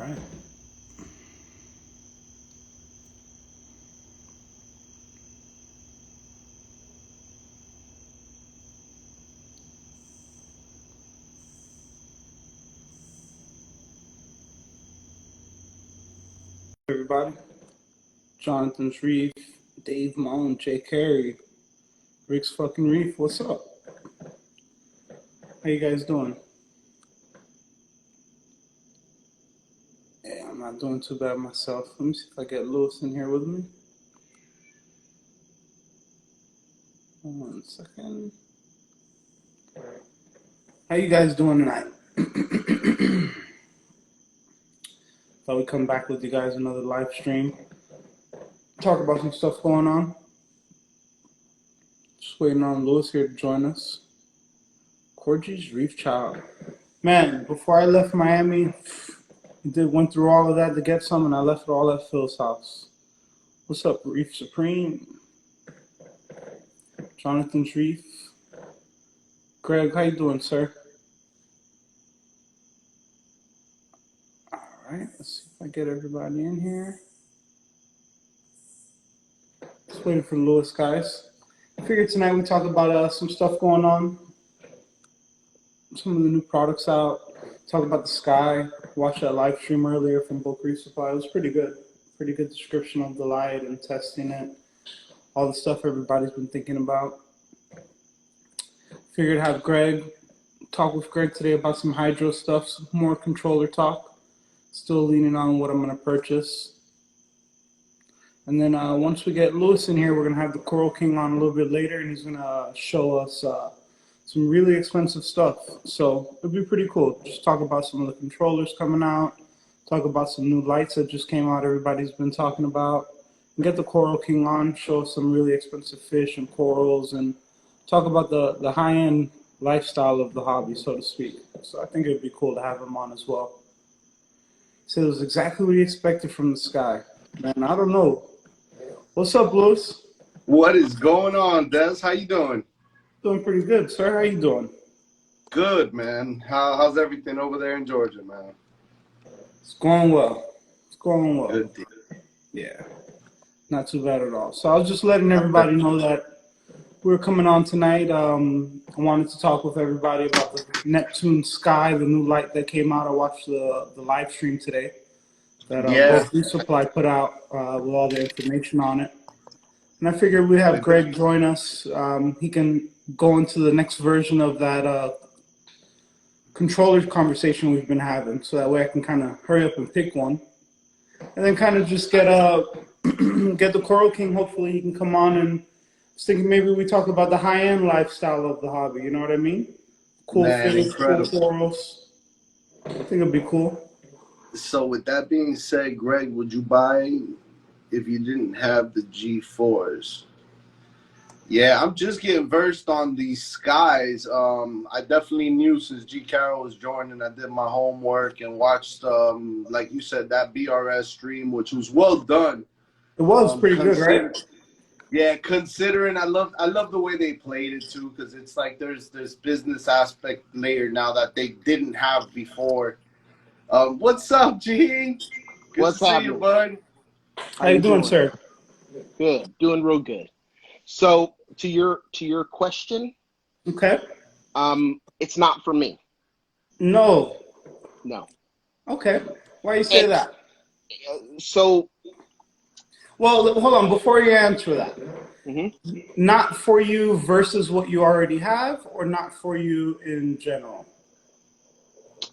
right. Everybody, Jonathan's Reef, Dave Mullen, Jay Carey, Rick's fucking Reef. What's up? How you guys doing? Yeah, I'm not doing too bad myself. Let me see if I get Lewis in here with me. 1 second. How you guys doing tonight? Thought we'd come back with you guys another live stream. Talk about some stuff going on. Just waiting on Lewis here to join us. Corgy's Reef Child. Man, before I left Miami, went through all of that to get some, and I left it all at Phil's house. What's up, Reef Supreme? Jonathan's Reef. Greg, how you doing, sir? All right, let's see if I get everybody in here. Just waiting for Lewis, guys. I figured tonight we talk about some stuff going on. Some of the new products out. Talk about the Sky. Watched that live stream earlier from Book Reef Supply. It was pretty good. Pretty good description of the light and testing it. All the stuff everybody's been thinking about. Figured have Greg talk with Greg today about some hydro stuff, some more controller talk. Still leaning on what I'm going to purchase. And then once we get Lewis in here, we're going to have the Coral King on a little bit later, and he's going to show us some really expensive stuff. So it'll be pretty cool. Just talk about some of the controllers coming out, talk about some new lights that just came out everybody's been talking about, and get the Coral King on, show us some really expensive fish and corals, and talk about the high-end lifestyle of the hobby, so to speak. So I think it would be cool to have him on as well. So it was exactly what he expected from the Sky. Man, I don't know. What's up, Lewis? What is going on, Des? How you doing? Doing pretty good, sir. How you doing? Good, man. How's everything over there in Georgia, man? It's going well. It's going well. Good deal. Yeah, not too bad at all. So I was just letting everybody know that we're coming on tonight. I wanted to talk with everybody about the Neptune Sky, the new light that came out. I watched the live stream today that Both Reef Supply put out with all the information on it. And I figured we'd have Greg join us. He can go into the next version of that controller conversation we've been having, so that way I can kind of hurry up and pick one. And then kind of just get the Coral King. Hopefully he can come on, and I was thinking maybe we talk about the high-end lifestyle of the hobby, you know what I mean? Cool fish, cool corals. I think it'd be cool. So with that being said, Greg, would you buy if you didn't have the G4s? Yeah, I'm just getting versed on these Skies. I definitely knew since G. Carroll was joining, I did my homework and watched, like you said, that BRS stream, which was well done. It was pretty good, right? Yeah, considering I love the way they played it too, because it's like there's this business aspect layer now that they didn't have before. What's up, G? Good What's to see happening? you, bud. How you doing, sir? Good, doing real good. So to your question, Okay. it's not for me. No. Okay. Why you say that? So, well, hold on. Before you answer that, not for you versus what you already have, or not for you in general?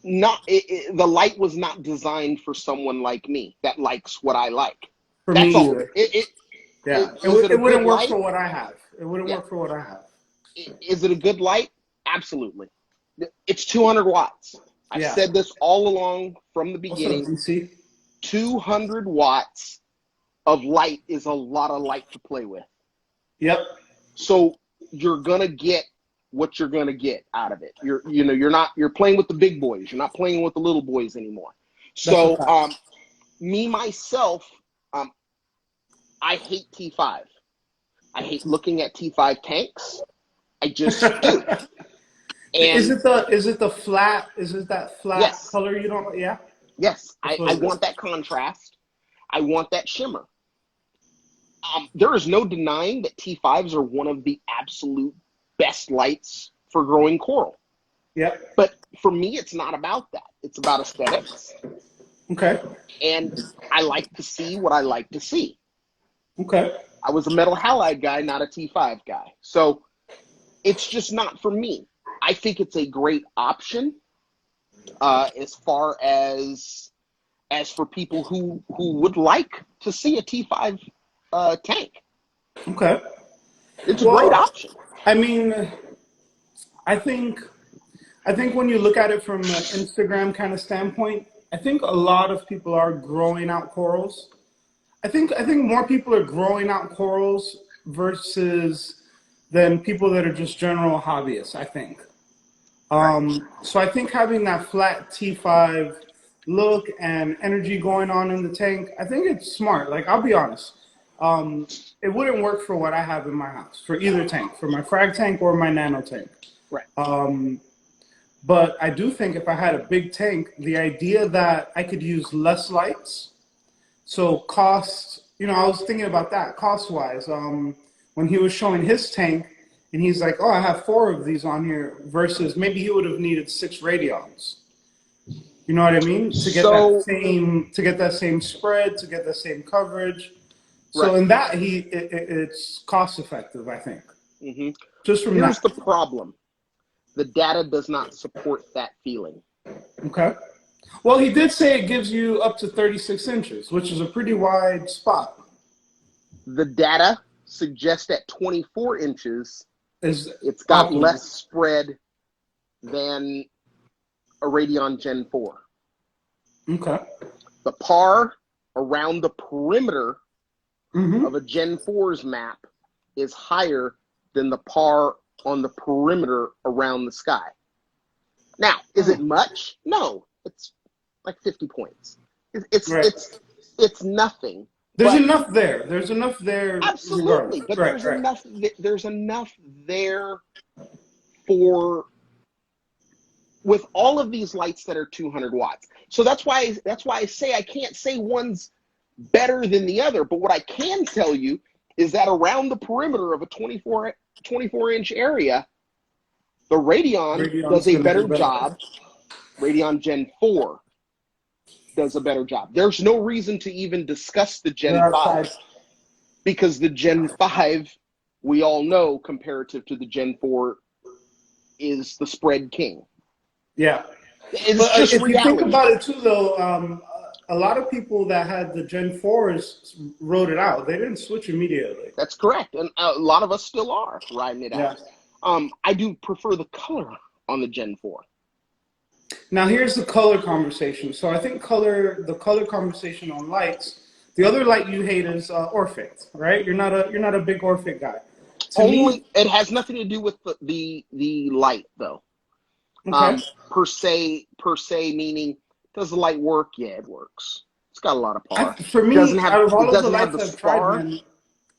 the light was not designed for someone like me that likes what I like. For That's me all. either. It wouldn't work for what I have. It wouldn't work for what I have. Is it a good light? Absolutely. It's 200 watts. I've said this all along from the beginning. What's up, DC? 200 watts of light is a lot of light to play with. Yep. So you're gonna get what you're gonna get out of it. You're playing with the big boys. You're not playing with the little boys anymore. So me myself, I hate T5. I hate looking at T5 tanks. I just do. And is it that flat yes. color you don't? Yeah. Yes, I want that contrast. I want that shimmer. There is no denying that T5s are one of the absolute best lights for growing coral. Yeah. But for me, it's not about that. It's about aesthetics. Okay. And I like to see what I like to see. Okay. I was a metal halide guy, not a T5 guy. So it's just not for me. I think it's a great option as far as for people who would like to see a T5 tank. Okay. It's a great option. I mean, I think when you look at it from an Instagram kind of standpoint, I think a lot of people are growing out corals. I think more people are growing out corals versus than people that are just general hobbyists, I think. So I think having that flat T5 look and energy going on in the tank, I think it's smart. Like, I'll be honest. It wouldn't work for what I have in my house, for either tank, for my frag tank or my nano tank. Right. But I do think if I had a big tank, the idea that I could use less lights, so cost, I was thinking about that cost-wise. When he was showing his tank, and he's like, oh, I have 4 of these on here, versus maybe he would have needed 6 radions. You know what I mean? To get that same spread, to get the same coverage. So right. in that, it's cost effective, I think. Mm-hmm. Just from Here's that. the problem: the data does not support that feeling. Okay. Well, he did say it gives you up to 36 inches, which is a pretty wide spot. The data suggests at 24 inches, it's got optimal. less spread than a Radion Gen 4. Okay. The par around the perimeter Mm-hmm. of a Gen 4's map is higher than the par on the perimeter around the sky. Now, is it much? No, it's like 50 points. It's nothing. There's enough there. There's enough there. Absolutely, but enough. There's enough there for with all of these lights that are 200 watts. So that's why I say I can't say one's better than the other. But what I can tell you is that around the perimeter of a 24-inch area, the Radion does a better job. Radion Gen 4 does a better job. There's no reason to even discuss the Gen 5 because the Gen 5, we all know, comparative to the Gen 4, is the spread king. Yeah. It's just if reality. you think about it too, though, a lot of people that had the Gen 4s wrote it out. They didn't switch immediately. That's correct. And a lot of us still are riding it out. I do prefer the color on the Gen 4. Now here's the color conversation. So I think the color conversation on lights. The other light you hate is Orphic, right? You're not a big Orphic guy. It has nothing to do with the light though. Okay. Per se, meaning does the light work? Yeah, it works. It's got a lot of par. For me, out of all of the lights I've tried, man,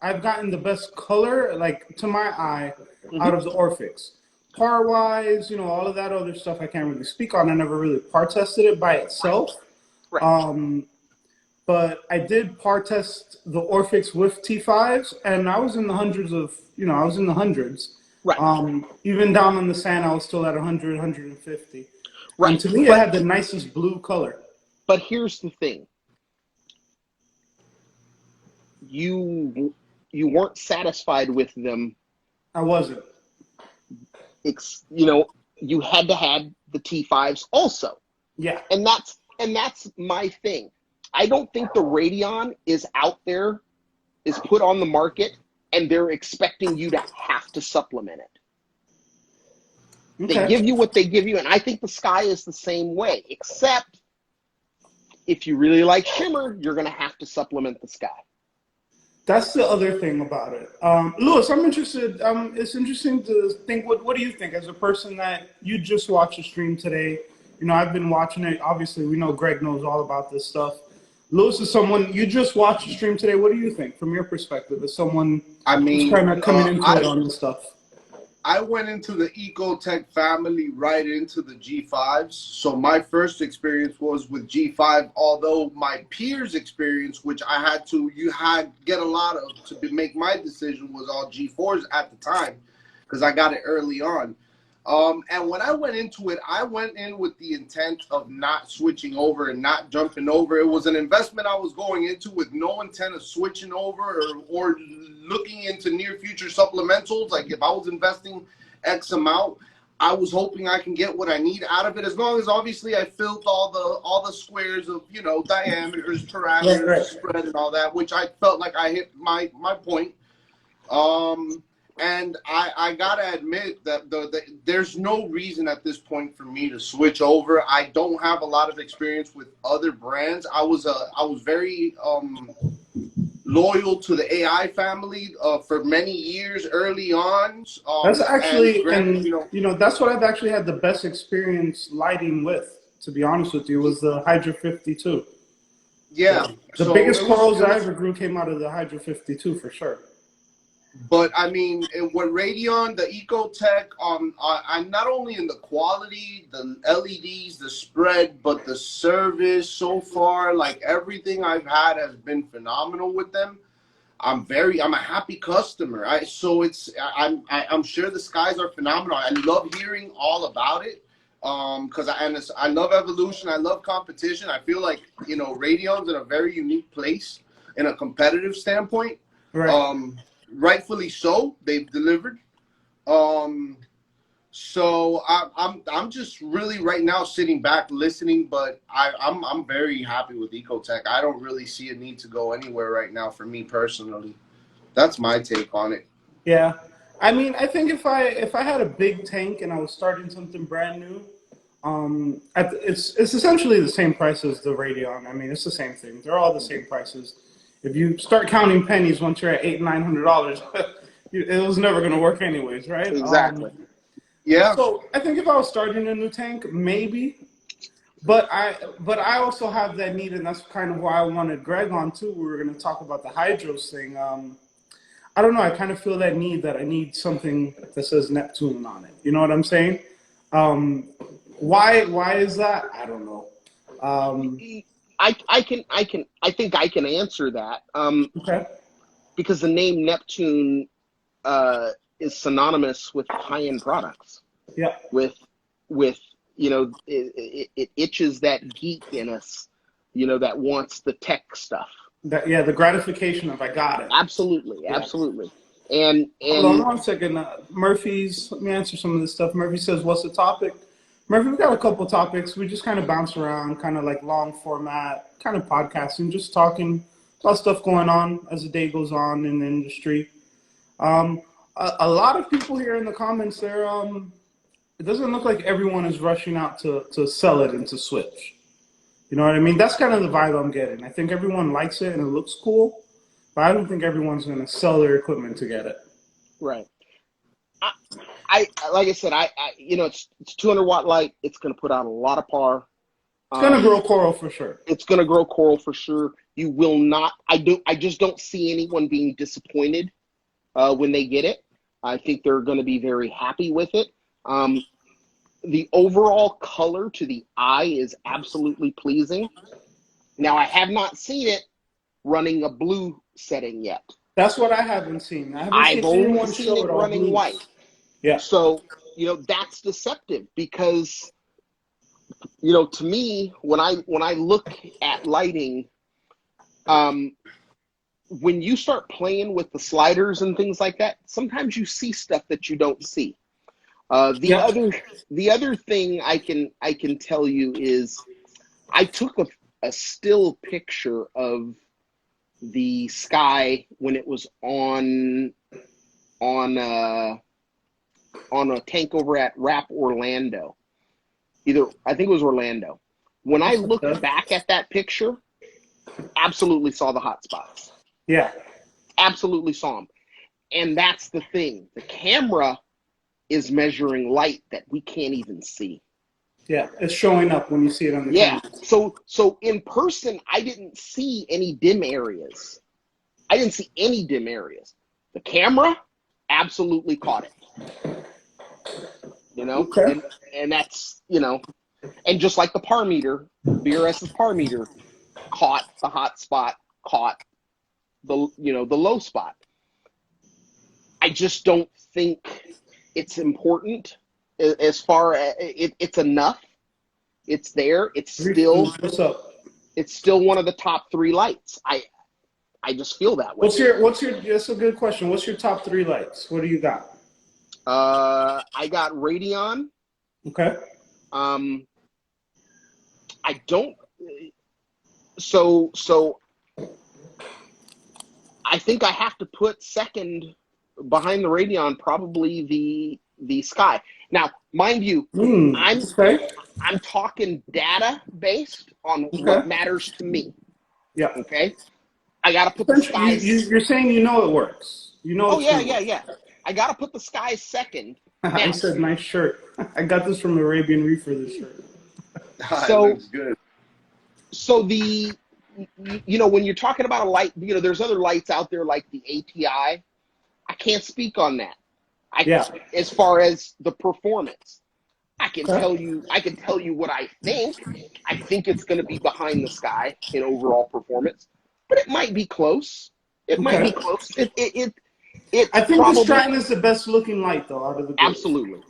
I've gotten the best color, like to my eye, out of the Orphics. Par-wise, all of that other stuff I can't really speak on. I never really par tested it by itself. Right. But I did par test the Orphics with T5s, and I was in the hundreds of, I was in the hundreds. Right. Even down on the sand, I was still at 100, 150. Right. And to me, it had the nicest blue color. But here's the thing. You weren't satisfied with them. I wasn't. You had to have the T5s also. Yeah. And that's my thing. I don't think the Radion is out there, is put on the market, and they're expecting you to have to supplement it. Okay. They give you what they give you, and I think the Sky is the same way, except if you really like shimmer, you're going to have to supplement the Sky. That's the other thing about it. Louis, I'm interested. It's interesting to think, what do you think as a person that you just watched the stream today? I've been watching it. Obviously, we know Greg knows all about this stuff. Louis is someone, you just watched the stream today. What do you think from your perspective as someone who's kind of coming into it on this stuff? I went into the Ecotech family right into the G5s. So my first experience was with G5, although my peers' experience, which I had to, get a lot of to make my decision, was all G4s at the time because I got it early on. And when I went into it, I went in with the intent of not switching over and not jumping over. It was an investment I was going into with no intent of switching over or looking into near future supplementals. Like if I was investing X amount, I was hoping I can get what I need out of it, as long as obviously I filled all the squares of, you know, diameters, parameters, Right. spread, and all that, which I felt like I hit my point. And I gotta admit that there's no reason at this point for me to switch over. I don't have a lot of experience with other brands. I was very loyal to the AI family for many years early on. That's actually, granted, and you know, that's what I've actually had the best experience lighting with, to be honest with you, was the Hydra 52. yeah. The biggest corals I ever grew came out of the Hydra 52 for sure. But I mean, with Radion, the Ecotech, I'm not only in the quality, the LEDs, the spread, but the service so far, like everything I've had has been phenomenal with them. I'm a happy customer. I'm sure the skies are phenomenal. I love hearing all about it. Because I love evolution. I love competition. I feel like, you know, Radion's in a very unique place in a competitive standpoint. Right. Rightfully so, they've delivered. So I'm just really right now sitting back listening, but I'm very happy with Ecotech. I don't really see a need to go anywhere right now for me personally. That's my take on it. Yeah. I mean, I think if I had a big tank and I was starting something brand new, it's essentially the same price as the Radion. I mean, it's the same thing. They're all the same prices. If you start counting pennies once you're at $800-900, it was never going to work anyways, right? Exactly. Yeah. So I think if I was starting a new tank, maybe. But I also have that need, and that's kind of why I wanted Greg on too. We were going to talk about the hydros thing. I don't know. I kind of feel that need that I need something that says Neptune on it. You know what I'm saying? Why is that? I don't know. I think I can answer that. Okay. Because the name Neptune is synonymous with high-end products. Yeah. With you know, it itches that geek in us, you know, that wants the tech stuff. The gratification of I got it. Absolutely, Yeah. absolutely. And hold on 1 second. Murphy's, let me answer some of this stuff. Murphy says, "What's the topic?" Murphy, we've got a couple topics. We just kind of bounce around, kind of like long format, kind of podcasting, just talking about stuff going on as the day goes on in the industry. A lot of people here in the comments there, it doesn't look like everyone is rushing out to sell it and to switch. You know what I mean? That's kind of the vibe I'm getting. I think everyone likes it and it looks cool, but I don't think everyone's going to sell their equipment to get it. Right. I like I said, I you know, it's 200-watt light. It's going to put out a lot of par. It's going to grow coral for sure. It's going to grow coral for sure. You will not. I just don't see anyone being disappointed when they get it. I think they're going to be very happy with it. The overall color to the eye is absolutely pleasing. Now, I have not seen it running a blue setting yet. That's what I haven't seen. I've only seen it running white. Yeah. So, you know, that's deceptive because, you know, to me, when I look at lighting, when you start playing with the sliders and things like that, sometimes you see stuff that you don't see. The other thing I can tell you is I took a still picture of the sky when it was on a tank over at Rap Orlando. I think it was Orlando. When I looked back at that picture, absolutely saw the hot spots. Yeah. Absolutely saw them. And that's the thing. The camera is measuring light that we can't even see. Yeah, it's showing up when you see it on the camera. camera. So in person, I didn't see any dim areas. The camera absolutely caught it. You know, Okay. and that's, you know, and just like the par meter, BRS's par meter caught the hot spot, caught the, you know, the low spot. I just don't think it's important as far as it's enough. It's there. It's still, What's up? it's still one of the top 3 lights. I just feel that way. What's your, that's a good question. What's your top 3 lights? What do you got? I got Radeon. Okay. I don't, so I think I have to put second behind the Radeon, probably the Sky. Now, mind you, I'm talking data based on what matters to me. Yeah. Okay. I got to put the Sky. You're saying you know it works. You know. Oh yeah. I got to put the Sky second. I said nice shirt. I got this from Arabian Reefer. This shirt. So looks good. So you know, when you're talking about a light, you know, there's other lights out there like the ATI. I can't speak on that. As far as the performance, I can tell you what I think. I think it's going to be behind the Sky in overall performance, but it might be close. It might be close. I think the Stratton is the best looking light though out of the group. Absolutely.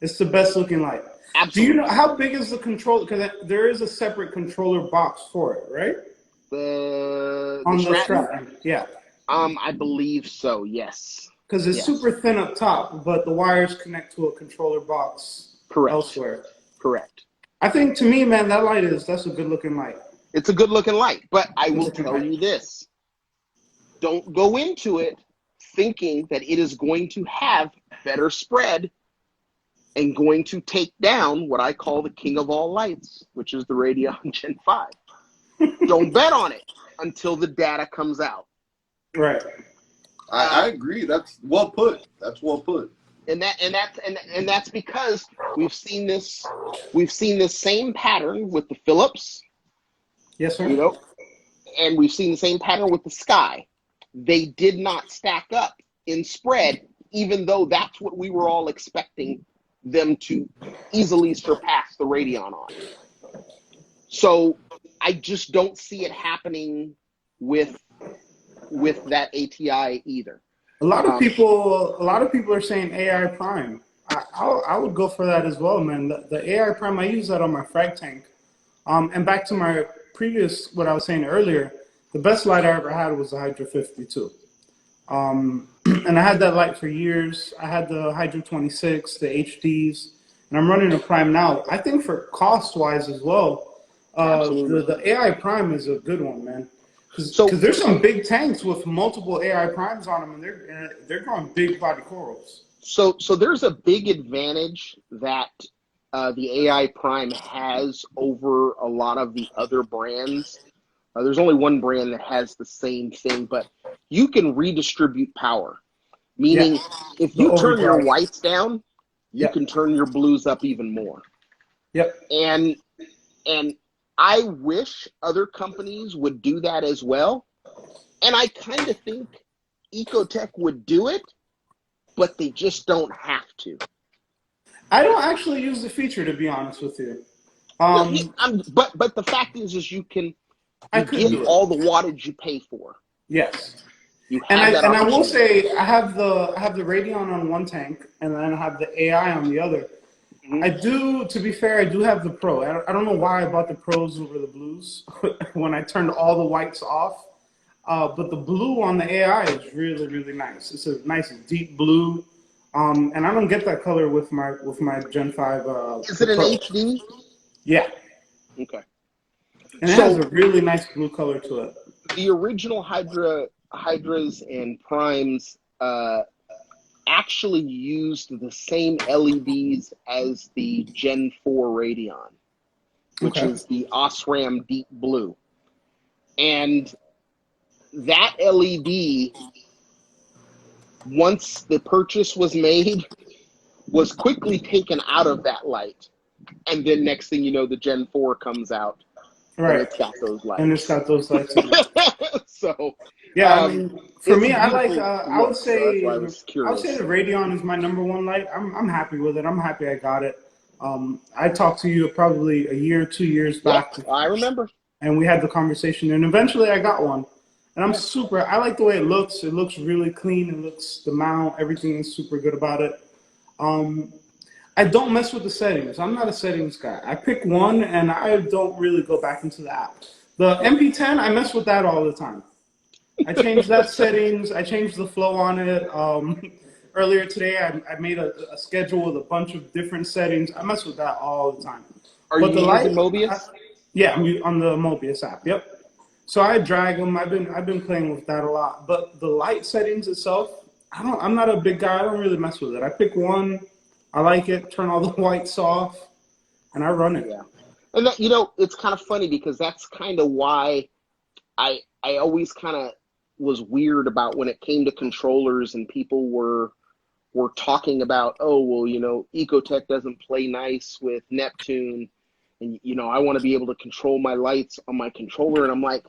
It's the best looking light. Absolutely. Do you know how big is the controller? Because there is a separate controller box for it, right? The Stratton. Yeah. I believe so. Yes. Because it's super thin up top, but the wires connect to a controller box elsewhere. Correct. I think, to me, man, that's a good-looking light. It's a good-looking light, but I will tell you this. Don't go into it thinking that it is going to have better spread and going to take down what I call the king of all lights, which is the Radeon Gen 5. Don't bet on it until the data comes out. Right. I agree. That's well put. That's well put. And that's because we've seen this same pattern with the Philips. Yes, sir. You know, and we've seen the same pattern with the Sky. They did not stack up in spread, even though that's what we were all expecting them to easily surpass the Radeon on. So I just don't see it happening with that ATI either. A lot of people are saying AI Prime. I would go for that as well, man. The AI Prime, I use that on my frag tank. And back to my previous, what I was saying earlier, the best light I ever had was the Hydra 52. And I had that light for years. I had the Hydra 26, the HDs, and I'm running a Prime now. I think for cost-wise as well, the AI Prime is a good one, man. Because there's some big tanks with multiple AI primes on them, and they're growing big body corals. So there's a big advantage that the AI Prime has over a lot of the other brands. There's only one brand that has the same thing, but you can redistribute power. Meaning, if you turn your whites down, you can turn your blues up even more. Yep. And I wish other companies would do that as well. And I kind of think Ecotech would do it, but they just don't have to. I don't actually use the feature, to be honest with you. But the fact is you get all the wattage you pay for. Yes. And I will say I have the Radeon on one tank, and then I have the AI on the other. Mm-hmm. To be fair, I do have the Pro. I don't know why I bought the Pros over the Blues when I turned all the whites off. But the blue on the AI is really, really nice. It's a nice deep blue. And I don't get that color with my Gen 5. Is it an Pro. HD? Yeah. Okay. And it has a really nice blue color to it. The original Hydras and Primes actually used the same LEDs as the Gen 4 Radeon, which is the Osram Deep Blue. And that LED, once the purchase was made, was quickly taken out of that light. And then next thing you know, the Gen 4 comes out. Right. And it's got those lights. And it's got those lights. Yeah, I mean, for It's me, a I like. beautiful I would look, so that's say. why I was I would say curious. the Radeon is my number one light. I'm happy with it. I'm happy I got it. I talked to you probably a year, 2 years Yep, back, I remember. and we had the conversation, and eventually I got one. And I'm Yeah. super. I like the way it looks. It looks really clean. It looks the mount. Everything is super good about it. Um, I don't mess with the settings. I'm not a settings guy. I pick one, and I don't really go back into the app. The MP10, I mess with that all the time. I changed that settings. I changed the flow on it. Earlier today, I made a schedule with a bunch of different settings. I mess with that all the time. Are But you the light, using Mobius? yeah, I'm on the Mobius app. Yep. So I drag them. I've been playing with that a lot. But the light settings itself, I'm not a big guy. I don't really mess with it. I pick one. I like it. Turn all the whites off, and I run it. Yeah. And that, it's kind of funny because that's kind of why I always kind of was weird about when it came to controllers and people were talking about, oh, well, Ecotech doesn't play nice with Neptune, and I want to be able to control my lights on my controller, and I'm like,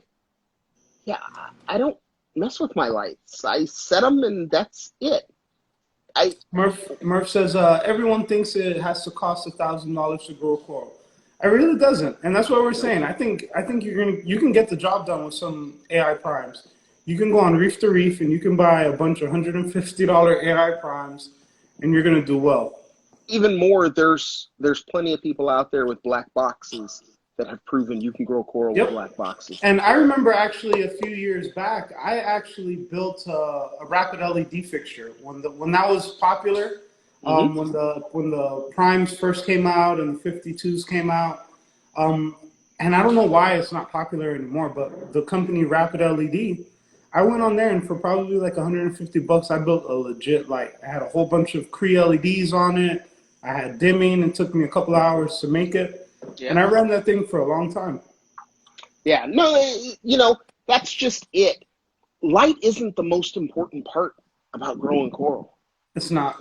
yeah, I don't mess with my lights. I set them and that's it. Murph says everyone thinks it has to cost $1,000 to grow coral. It really doesn't, and that's what we're saying. I think you can get the job done with some AI primes. You can go on Reef to Reef and you can buy a bunch of $150 AI primes, and you're gonna do well. Even more, there's plenty of people out there with black boxes that have proven you can grow coral with Yep. black boxes. And I remember actually a few years back, I actually built a rapid LED fixture when that was popular. Mm-hmm. When the primes first came out and the 52s came out, and I don't know why it's not popular anymore. But the company Rapid LED, I went on there and for probably like $150, I built a legit light. I had a whole bunch of Cree LEDs on it. I had dimming. It took me a couple hours to make it, Yeah. and I ran that thing for a long time. Yeah, no, that's just it. Light isn't the most important part about growing coral. It's not.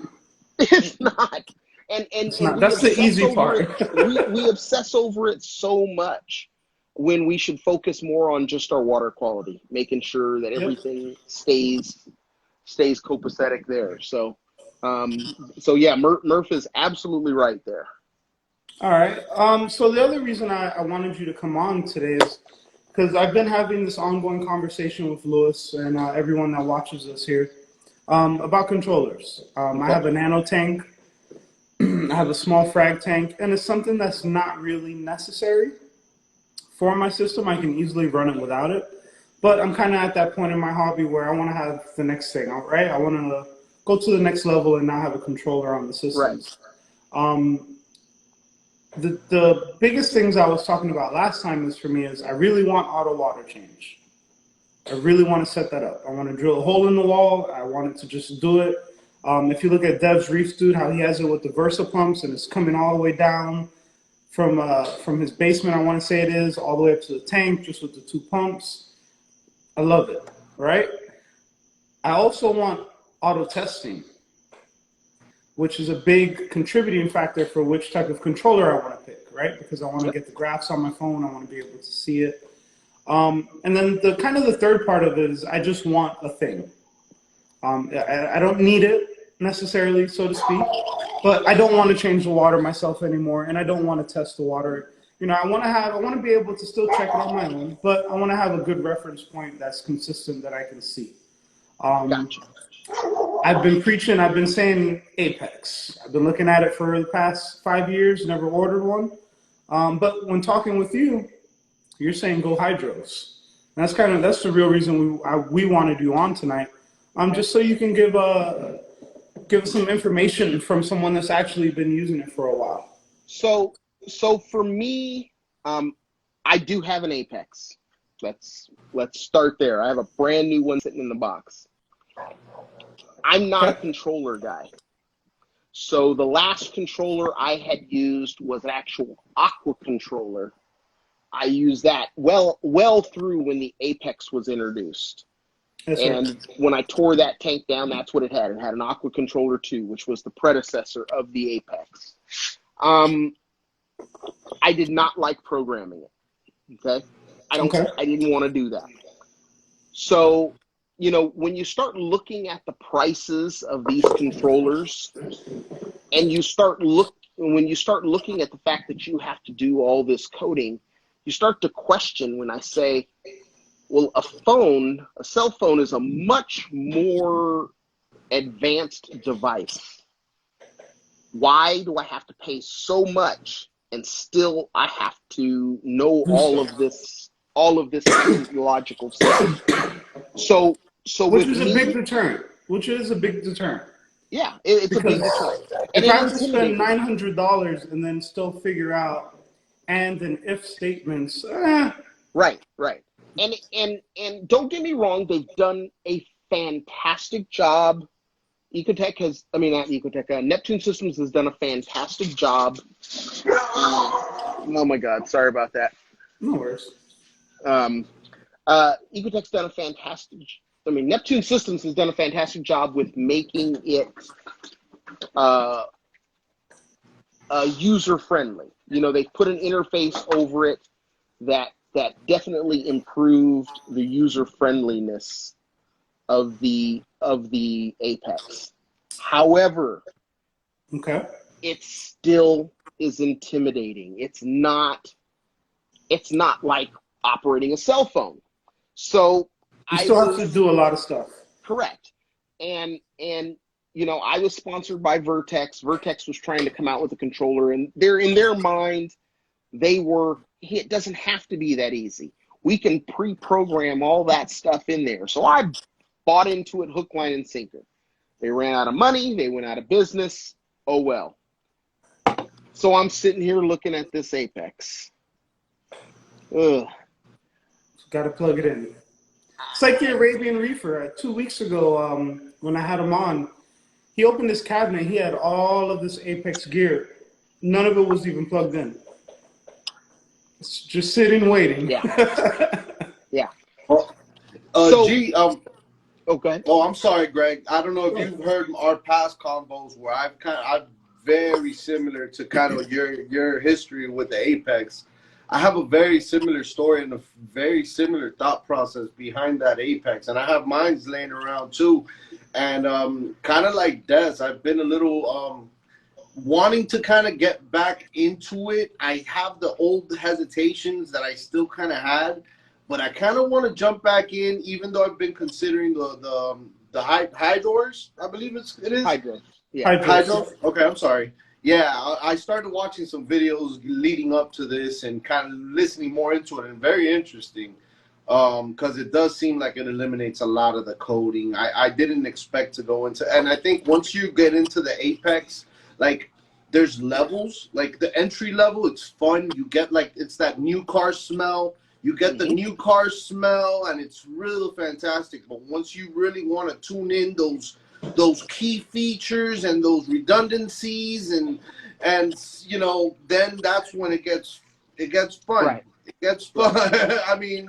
It's not. And It's and not. we That's the obsess easy over part. it. We obsess over it so much when we should focus more on just our water quality, making sure that Yep. everything stays copacetic there. So yeah, Murph is absolutely right there. All right. So the other reason I wanted you to come on today is because I've been having this ongoing conversation with Lewis and everyone that watches us here about controllers. I Okay. have a nano tank. I have a small frag tank, and it's something that's not really necessary for my system. I can easily run it without it. But I'm kind of at that point in my hobby where I want to have the next thing, right? I want to go to the next level and now have a controller on the Right. systems. Um, the biggest things I was talking about last time is for me is I really want auto water change. I really want to set that up. I want to drill a hole in the wall. I want it to just do it. If you look at Dev's Reef Dude, how he has it with the Versa pumps and it's coming all the way down from his basement, I want to say it is, all the way up to the tank, just with the two pumps. I love it, right? I also want auto testing, which is a big contributing factor for which type of controller I want to pick, right? Because I want to get the graphs on my phone. I want to be able to see it. And then the third part of it is I just want a thing. I don't need it necessarily, so to speak, but I don't want to change the water myself anymore, and I don't want to test the water. I want to be able to still check it on my own, but I want to have a good reference point that's consistent that I can see. Gotcha. I've been preaching, I've been saying Apex. I've been looking at it for the past 5 years, never ordered one. But when talking with you, you're saying go hydros. And that's the real reason we wanted you on tonight. Just so you can give some information from someone that's actually been using it for a while. So for me, I do have an Apex. Let's start there. I have a brand new one sitting in the box. I'm not a controller guy. So the last controller I had used was an actual aqua controller. I used that well through when the Apex was introduced. That's and right. when I tore that tank down, that's what it had. It had an aqua controller 2, which was the predecessor of the Apex. I did not like programming it. Okay? I didn't want to do that. So you know, when you start looking at the prices of these controllers, and when you start looking at the fact that you have to do all this coding, you start to question when I say, well, a cell phone is a much more advanced device. Why do I have to pay so much and still I have to know all of this technological stuff? So Which with is a me, big deterrent. Which is a big deterrent. yeah, it's a big Because deterrent. if And I it have to spend intimidates me. $900 and then still figure out and then if statements, Right. And don't get me wrong, they've done a fantastic job. Neptune Systems has done a fantastic job. Oh my God, sorry about that. no worries. Ecotech's done a fantastic. Neptune Systems has done a fantastic job with making it user friendly. You know, they've put an interface over it that definitely improved the user friendliness of the Apex. However, Okay. it still is intimidating. It's not like operating a cell phone. So You still have to do a lot of stuff. correct. And you know, I was sponsored by Vertex. Vertex was trying to come out with a controller, and in their mind, it doesn't have to be that easy. We can pre-program all that stuff in there. So I bought into it hook, line, and sinker. They ran out of money. They went out of business. Oh, well. So I'm sitting here looking at this Apex. Ugh. Got to plug it in. It's like the Arabian Reefer. 2 weeks ago, when I had him on, he opened his cabinet. He had all of this Apex gear. None of it was even plugged in. It's just sitting waiting. Yeah. Yeah. G, okay. Oh, I'm sorry, Greg. I don't know if you've heard our past combos where I'm very similar to kind of your history with the Apex. I have a very similar story and a very similar thought process behind that Apex, and I have mines laying around too. And kind of like Des, I've been a little wanting to kind of get back into it. I have the old hesitations that I still kind of had, but I kind of want to jump back in, even though I've been considering the high doors. I believe it is Hydro. Yeah. Hydro. Okay, I'm sorry. Yeah, I started watching some videos leading up to this and kind of listening more into it, and very interesting because it does seem like it eliminates a lot of the coding. I didn't expect to go into, and I think once you get into the Apex, like there's levels, like the entry level, it's fun. You get it's that new car smell. You get the new car smell, and it's really fantastic. But once you really want to tune in those key features and those redundancies and you know, then that's when it gets fun. Right. It gets fun. I mean,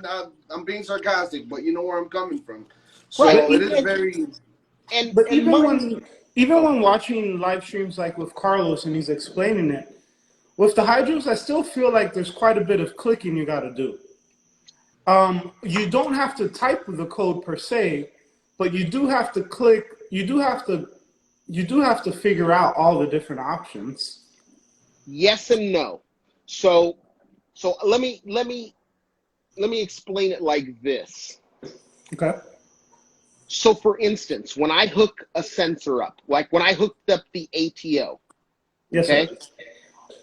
I'm being sarcastic, but you know where I'm coming from. So Right. it is very. But even when watching live streams like with Carlos and he's explaining it, with the hydros, I still feel like there's quite a bit of clicking you got to do. You don't have to type the code per se, but you do have to click. You do have to figure out all the different options. Yes and no. So let me explain it like this. Okay. So for instance, when I hook a sensor up, like when I hooked up the ATO, Yes, okay, sir.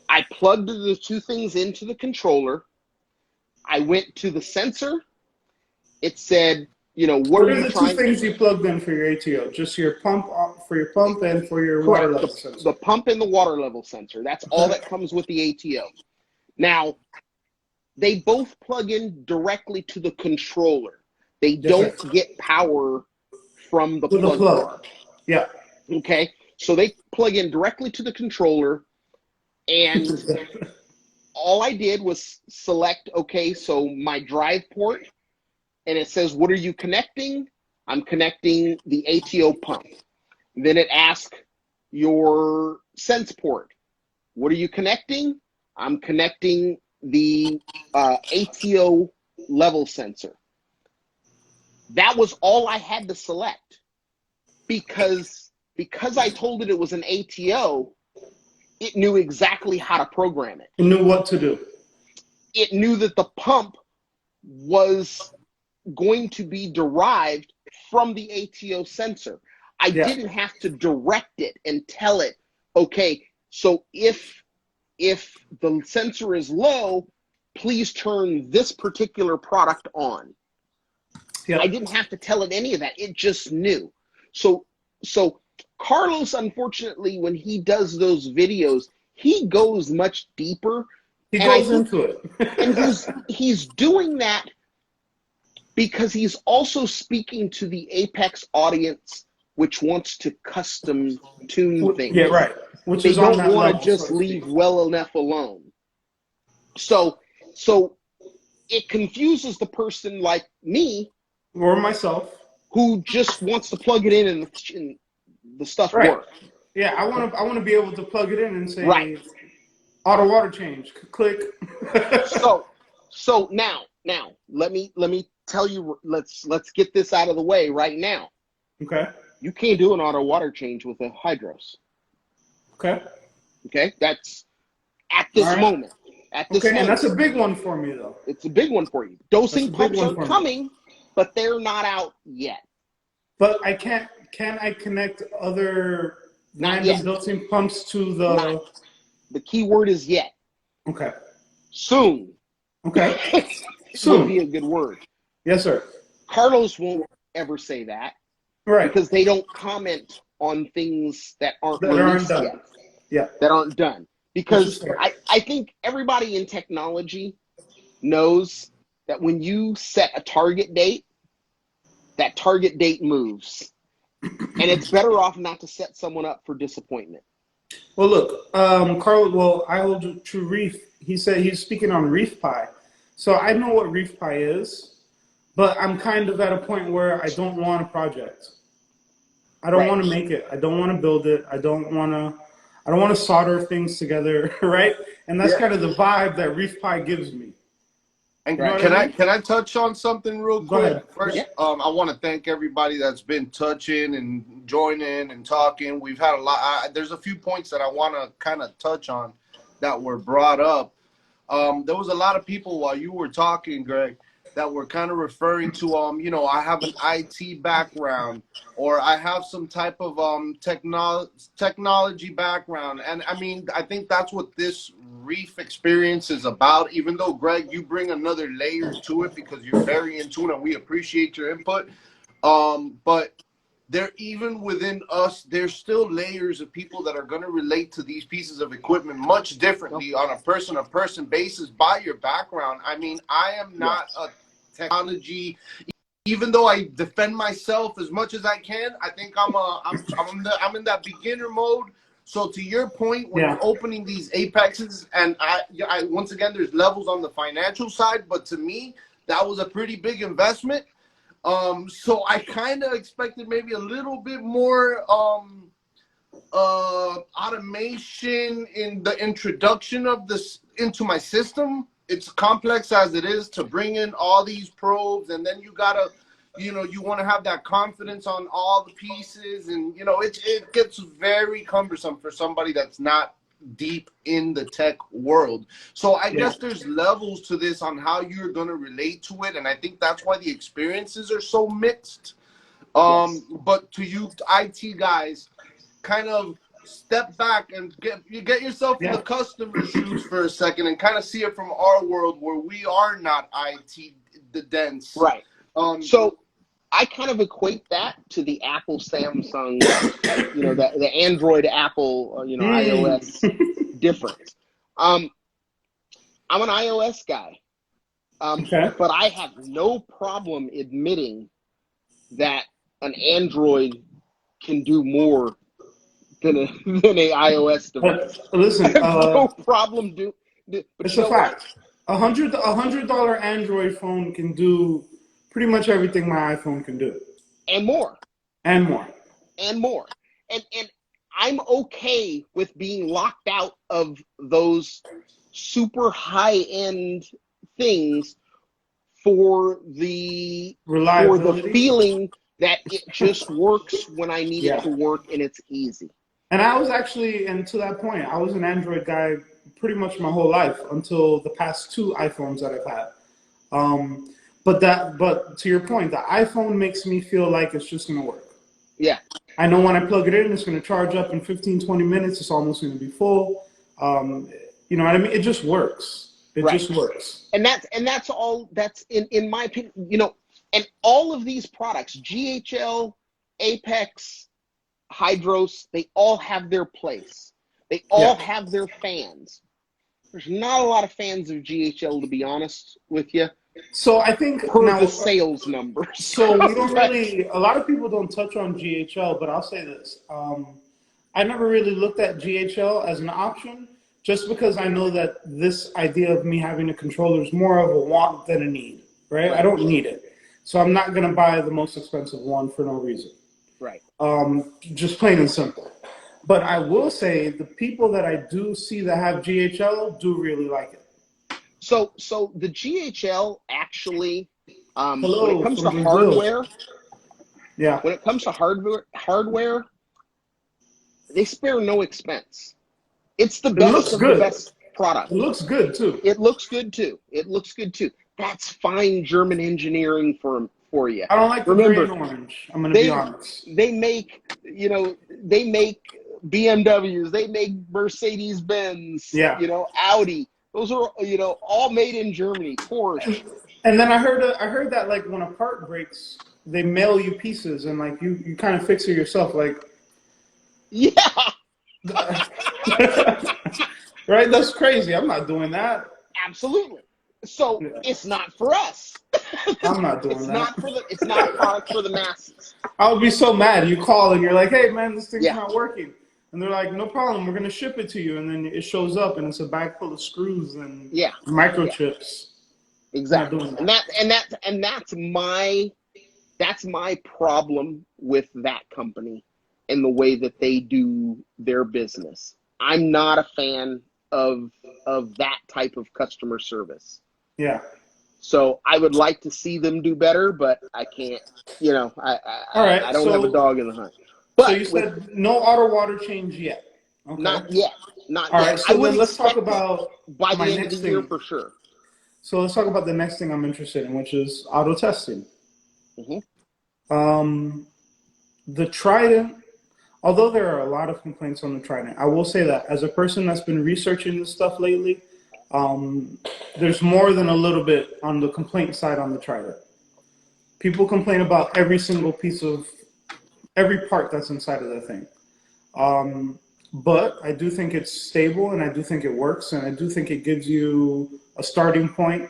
I plugged the two things into the controller. I went to the sensor. It said, you know, what are are you the trying? two things you plugged in for your ATO? Just your pump for your pump and for your Correct. water level sensor. The pump and the water level sensor. That's all that comes with the ATO. Now, they both plug in directly to the controller. They don't get power from the plug bar. Yeah. Okay? So they plug in directly to the controller, and all I did was select, okay, so my drive port, and it says, what are you connecting? I'm connecting the ATO pump. Then it asks your sense port. What are you connecting? I'm connecting the ATO level sensor. That was all I had to select, because I told it was an ATO, it knew exactly how to program it. It knew what to do. It knew that the pump was going to be derived from the ATO sensor. I didn't have to direct it and tell it, okay, so if the sensor is low, please turn this particular product on. I didn't have to tell it any of that. It just knew. So Carlos, unfortunately, when he does those videos, he goes much deeper. He goes into it. And he's doing that because he's also speaking to the Apex audience, which wants to custom tune things. Yeah, right. Which they is on don't that want level, to just so to leave speak. well enough alone. So it confuses the person like me, or myself, who just wants to plug it in and the stuff works. Yeah, I want to be able to plug it in and say, auto water change, click. So now let me tell you, let's get this out of the way right now. Okay. You can't do an auto water change with a hydros. Okay, that's at this moment. At this moment. And that's a big one for me, though. It's a big one for you. Dosing pumps are coming, but they're not out yet. But I can't. Can I connect other random dosing pumps to the? The key word is yet. Okay. Soon. Okay. Soon would be a good word. Yes, sir. Carlos won't ever say that. Right. Because they don't comment on things that aren't released yet. Yeah. That aren't done. Because I think everybody in technology knows that when you set a target date, that target date moves. And it's better off not to set someone up for disappointment. Well, look, Carl, well, I hold True Reef. He said he's speaking on Reef Pie. So I know what Reef Pie is, but I'm kind of at a point where I don't want a project. I don't want to make it. I don't want to build it. I don't want to solder things together, right? And that's kind of the vibe that Reef Pie gives me. And can I touch on something real quick? Go ahead. First, I want to thank everybody that's been touching and joining and talking. We've had a lot. There's a few points that I want to kind of touch on that were brought up. There was a lot of people while you were talking, Greg, that were kind of referring to, I have an IT background, or I have some type of technology background. And I mean, I think that's what this Reef experience is about, even though, Greg, you bring another layer to it because you're very in tune and we appreciate your input. But there, even within us, there's still layers of people that are going to relate to these pieces of equipment much differently on a person-to-person basis by your background. I mean, I am not a technology, even though I defend myself as much as I can. I think I'm in that beginner mode. So to your point, when you're opening these apexes, and I once again, there's levels on the financial side, but to me, that was a pretty big investment. So I kind of expected maybe a little bit more automation in the introduction of this into my system. It's complex as it is to bring in all these probes, and then you gotta, you want to have that confidence on all the pieces, and it gets very cumbersome for somebody that's not deep in the tech world. So I guess there's levels to this on how you're going to relate to it, and I think that's why the experiences are so mixed. But to you IT guys, kind of step back and get yourself in the customer shoes for a second and kind of see it from our world where we are not IT dense. Right. So I kind of equate that to the Apple Samsung, the Android Apple, iOS difference. I'm an iOS guy, but I have no problem admitting that an Android can do more than a iOS device. Listen, no problem. It's a fact. $100 Android phone can do pretty much everything my iPhone can do, and more, and more, and more. And I'm okay with being locked out of those super high end things for the Reliability. feeling that it just works when I need it to work and it's easy. And I was actually, and to that point, I was an Android guy pretty much my whole life until the past 2 iPhones that I've had. But to your point, the iPhone makes me feel like it's just going to work. Yeah. I know when I plug it in, it's going to charge up in 15, 20 minutes. It's almost going to be full. You know what I mean? It just works. It just works. And that's all. That's in my opinion. You know, and all of these products, GHL, Apex, Hydros, they all have their place. They all have their fans. There's not a lot of fans of GHL, to be honest with you. So I think per the sales numbers. So we don't really, a lot of people don't touch on GHL, but I'll say this. I never really looked at GHL as an option just because I know that this idea of me having a controller is more of a want than a need, right? I don't need it. So I'm not going to buy the most expensive one for no reason. Right. Just plain and simple. But I will say the people that I do see that have GHL do really like it. So the GHL actually, when it comes to hardware, when it comes to hardware, they spare no expense. It's the best of the best product. It looks good too. It looks good too. It looks good too. That's fine German engineering for you. I don't like the gray and orange. I'm going to be honest. They make, they make BMWs. They make Mercedes-Benz. Yeah. Audi. Those are, all made in Germany. Porsche. And then I heard that like when a part breaks, they mail you pieces and like you kind of fix it yourself. Like, yeah. Right? That's crazy. I'm not doing that. Absolutely. So it's not for us. I'm not doing that. It's not a product for the masses. I would be so mad. You call and you're like, hey man, this thing's not working. And they're like, no problem, we're gonna ship it to you. And then it shows up and it's a bag full of screws and microchips. Exactly. And that's my problem with that company and the way that they do their business. I'm not a fan of that type of customer service. Yeah. So I would like to see them do better, but I can't. I don't have a dog in the hunt. But so you said no auto water change yet. Okay. Not yet. Not All yet. right. So then let's talk about by the end of the year for sure. So let's talk about the next thing I'm interested in, which is auto testing. Mm-hmm. The Trident. Although there are a lot of complaints on the Trident, I will say that as a person that's been researching this stuff lately, there's more than a little bit on the complaint side on the Trident. People complain about every single piece of, every part that's inside of the thing. But I do think it's stable and I do think it works and I do think it gives you a starting point.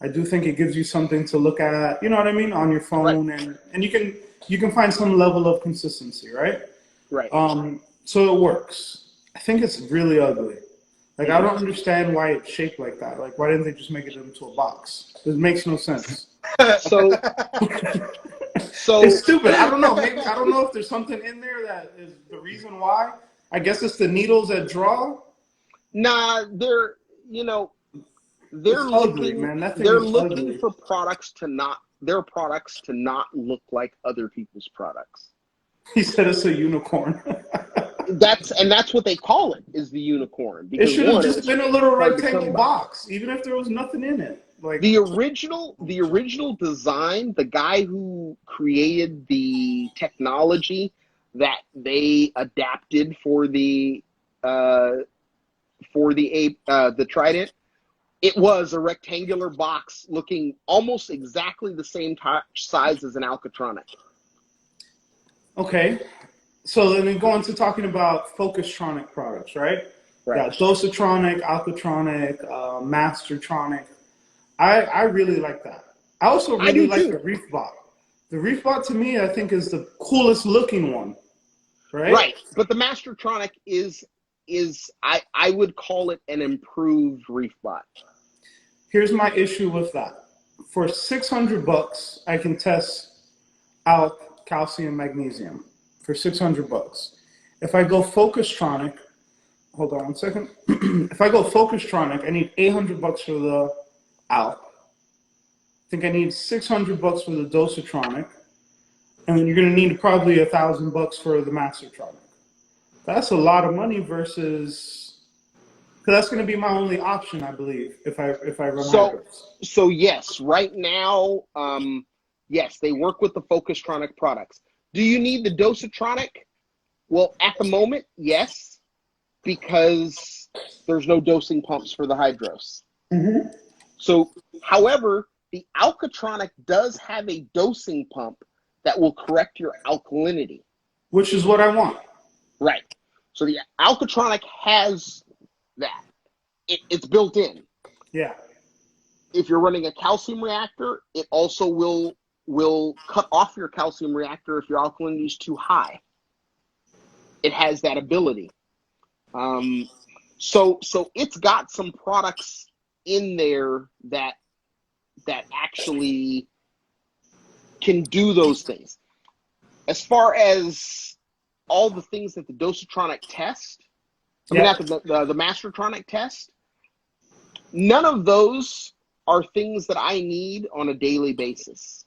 I do think it gives you something to look at, you know what I mean, on your phone and you can find some level of consistency, right? Right. So it works. I think it's really ugly. Like, I don't understand why it's shaped like that. Like, why didn't they just make it into a box? It makes no sense. So it's stupid. I don't know. Maybe I don't know if there's something in there that is the reason why. I guess it's the needles that draw. Nah, they're ugly, man. They're looking for products to not look like other people's products. He said it's a unicorn. That's what they call it, is the unicorn. It should have just been a little rectangle box, even if there was nothing in it. Like the original design, the guy who created the technology that they adapted for the Trident, it was a rectangular box looking almost exactly the same size as an Alcatronic. Okay, so then we go into talking about Focustronic products, right? Right. Yeah, Dosatronic, Alcatronic, Mastertronic. I really like that. I also really like the Reefbot. The Reefbot to me, I think, is the coolest looking one, right? Right, but the Mastertronic is I would call it an improved Reefbot. Here's my issue with that. For $600, I can test out calcium, magnesium for $600. If I go Focustronic, hold on one second. If I go Focustronic, I need $800 for the ALK. I think I need $600 for the Dosatronic, and then you're gonna need probably $1,000 for the Mastertronic. That's a lot of money versus, because that's gonna be my only option, I believe, if I run hydros. So yes, right now, yes, they work with the Focustronic products. Do you need the Dosatronic? Well, at the moment, yes, because there's no dosing pumps for the hydros. Mm-hmm. So, however, the Alkatronic does have a dosing pump that will correct your alkalinity. Which is what I want. Right. So the Alkatronic has that. It's built in. Yeah. If you're running a calcium reactor, it also will cut off your calcium reactor if your alkalinity is too high. It has that ability. So it's got some products in there that actually can do those things. As far as all the things that the Dosatronic test, I mean, not the Mastertronic test, none of those are things that I need on a daily basis.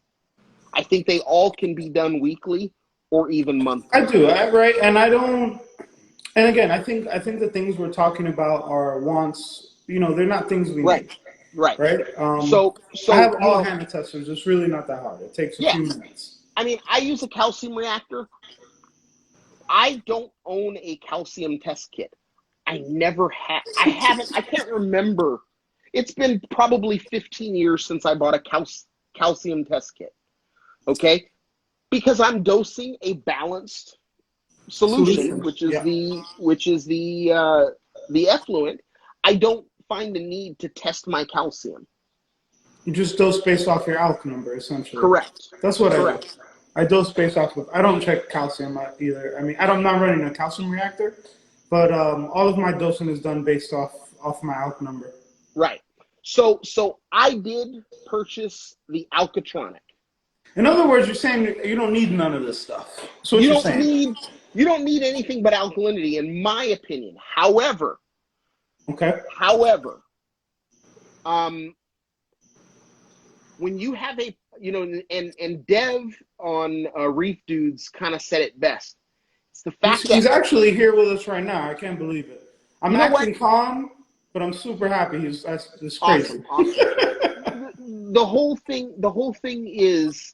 I think they all can be done weekly or even monthly. I do, right? And I don't. And again, I think the things we're talking about are wants. You know, they're not things we need. Right. Right. So I have all HANA testers. It's really not that hard. It takes a few minutes. I mean, I use a calcium reactor. I don't own a calcium test kit. I never have. I haven't. I can't remember. It's been probably 15 years since I bought a calcium test kit. Okay, because I'm dosing a balanced solution, which is the effluent. I don't find the need to test my calcium. You just dose based off your alk number, essentially. Correct. That's what I do. I dose based off of. I don't check calcium either. I mean, I'm not running a calcium reactor, but all of my dosing is done based off my alk number. Right. So I did purchase the Alkatronic. In other words, you're saying you don't need none of this stuff. So you don't need anything but alkalinity, in my opinion. However, when you have a, and Dev on Reef Dudes kind of said it best. It's the fact that he's actually here with us right now. I can't believe it. I'm acting calm, but I'm super happy. It's crazy. Awesome. The whole thing is,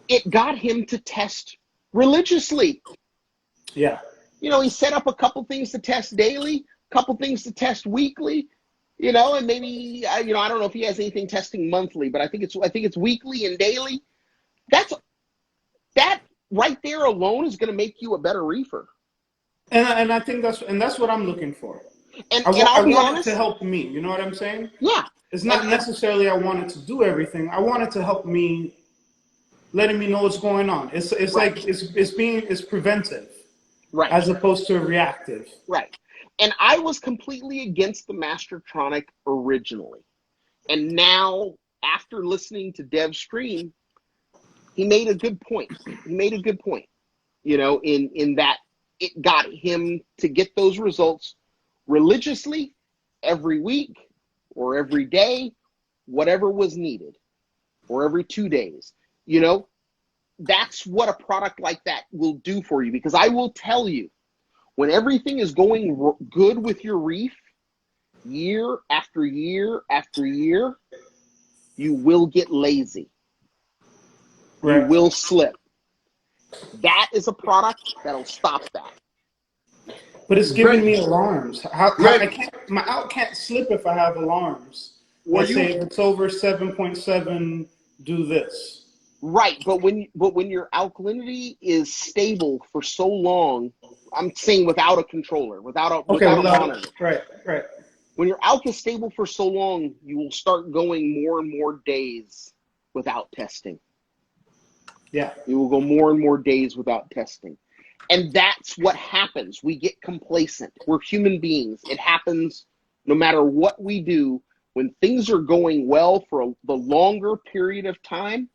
it got him to test religiously. Yeah. He set up a couple things to test daily, a couple things to test weekly, and maybe, I don't know if he has anything testing monthly, but I think it's weekly and daily. That right there alone is going to make you a better reefer. And I think that's what I'm looking for. And I I'll be want honest, it to help me. You know what I'm saying? Yeah. It's not necessarily I want it to do everything. I want it to help me, letting me know what's going on. It's like it's preventive, right, as opposed to reactive. Right. And I was completely against the Mastertronic originally. And now, after listening to Dev's stream, he made a good point. In that it got him to get those results religiously every week or every day, whatever was needed, or every 2 days. That's what a product like that will do for you. Because I will tell you, when everything is going good with your reef, year after year after year, you will get lazy. Right. You will slip. That is a product that'll stop that. But it's giving me alarms. My out can't slip if I have alarms. Let's say if it's over 7.7, do this. Right, but when your alkalinity is stable for so long, I'm saying without a controller, without a monitor. Right. When your alk is stable for so long, you will start going more and more days without testing. Yeah. You will go more and more days without testing. And that's what happens. We get complacent. We're human beings. It happens no matter what we do. When things are going well for the longer period of time,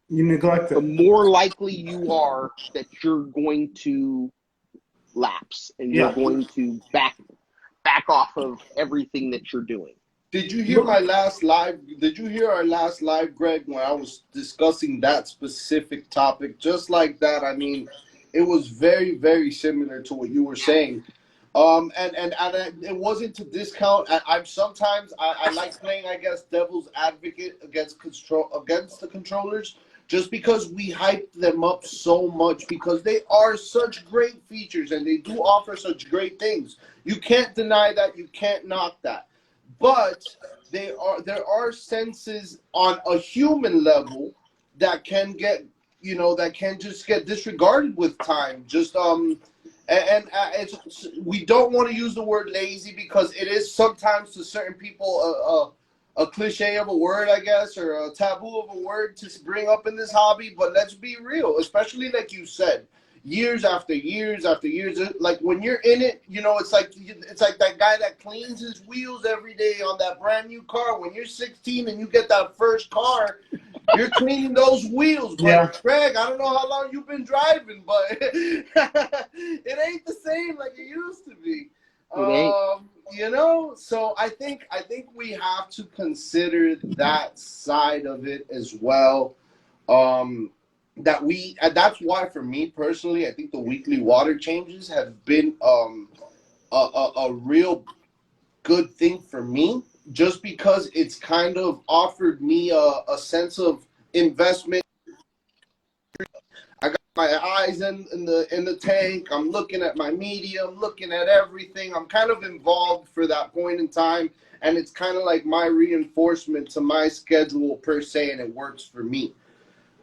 you neglect it. The more likely you are that you're going to lapse and you're going to back off of everything that you're doing. Did you hear my last live? Did you hear our last live, Greg, when I was discussing that specific topic? Just like that, I mean, it was very, very similar to what you were saying. And it wasn't to discount. I'm sometimes I like playing, I guess, devil's advocate against the controllers, just because we hype them up so much because they are such great features and they do offer such great things. You can't deny that. You can't knock that. But there are senses on a human level that can get, that can just get disregarded with time. Just we don't want to use the word lazy because it is sometimes to certain people a cliche of a word, I guess, or a taboo of a word to bring up in this hobby. But let's be real, especially like you said, years after years after years. Like when you're in it, it's like that guy that cleans his wheels every day on that brand new car. When you're 16 and you get that first car, you're cleaning those wheels. But Yeah. Greg, I don't know how long you've been driving, but it ain't the same like it used to be. So I think we have to consider that side of it as well. That's why for me personally, I think the weekly water changes have been a real good thing for me, just because it's kind of offered me a sense of investment. I got my eyes in the tank. I'm looking at my media. I'm looking at everything. I'm kind of involved for that point in time, and it's kind of like my reinforcement to my schedule per se, and it works for me.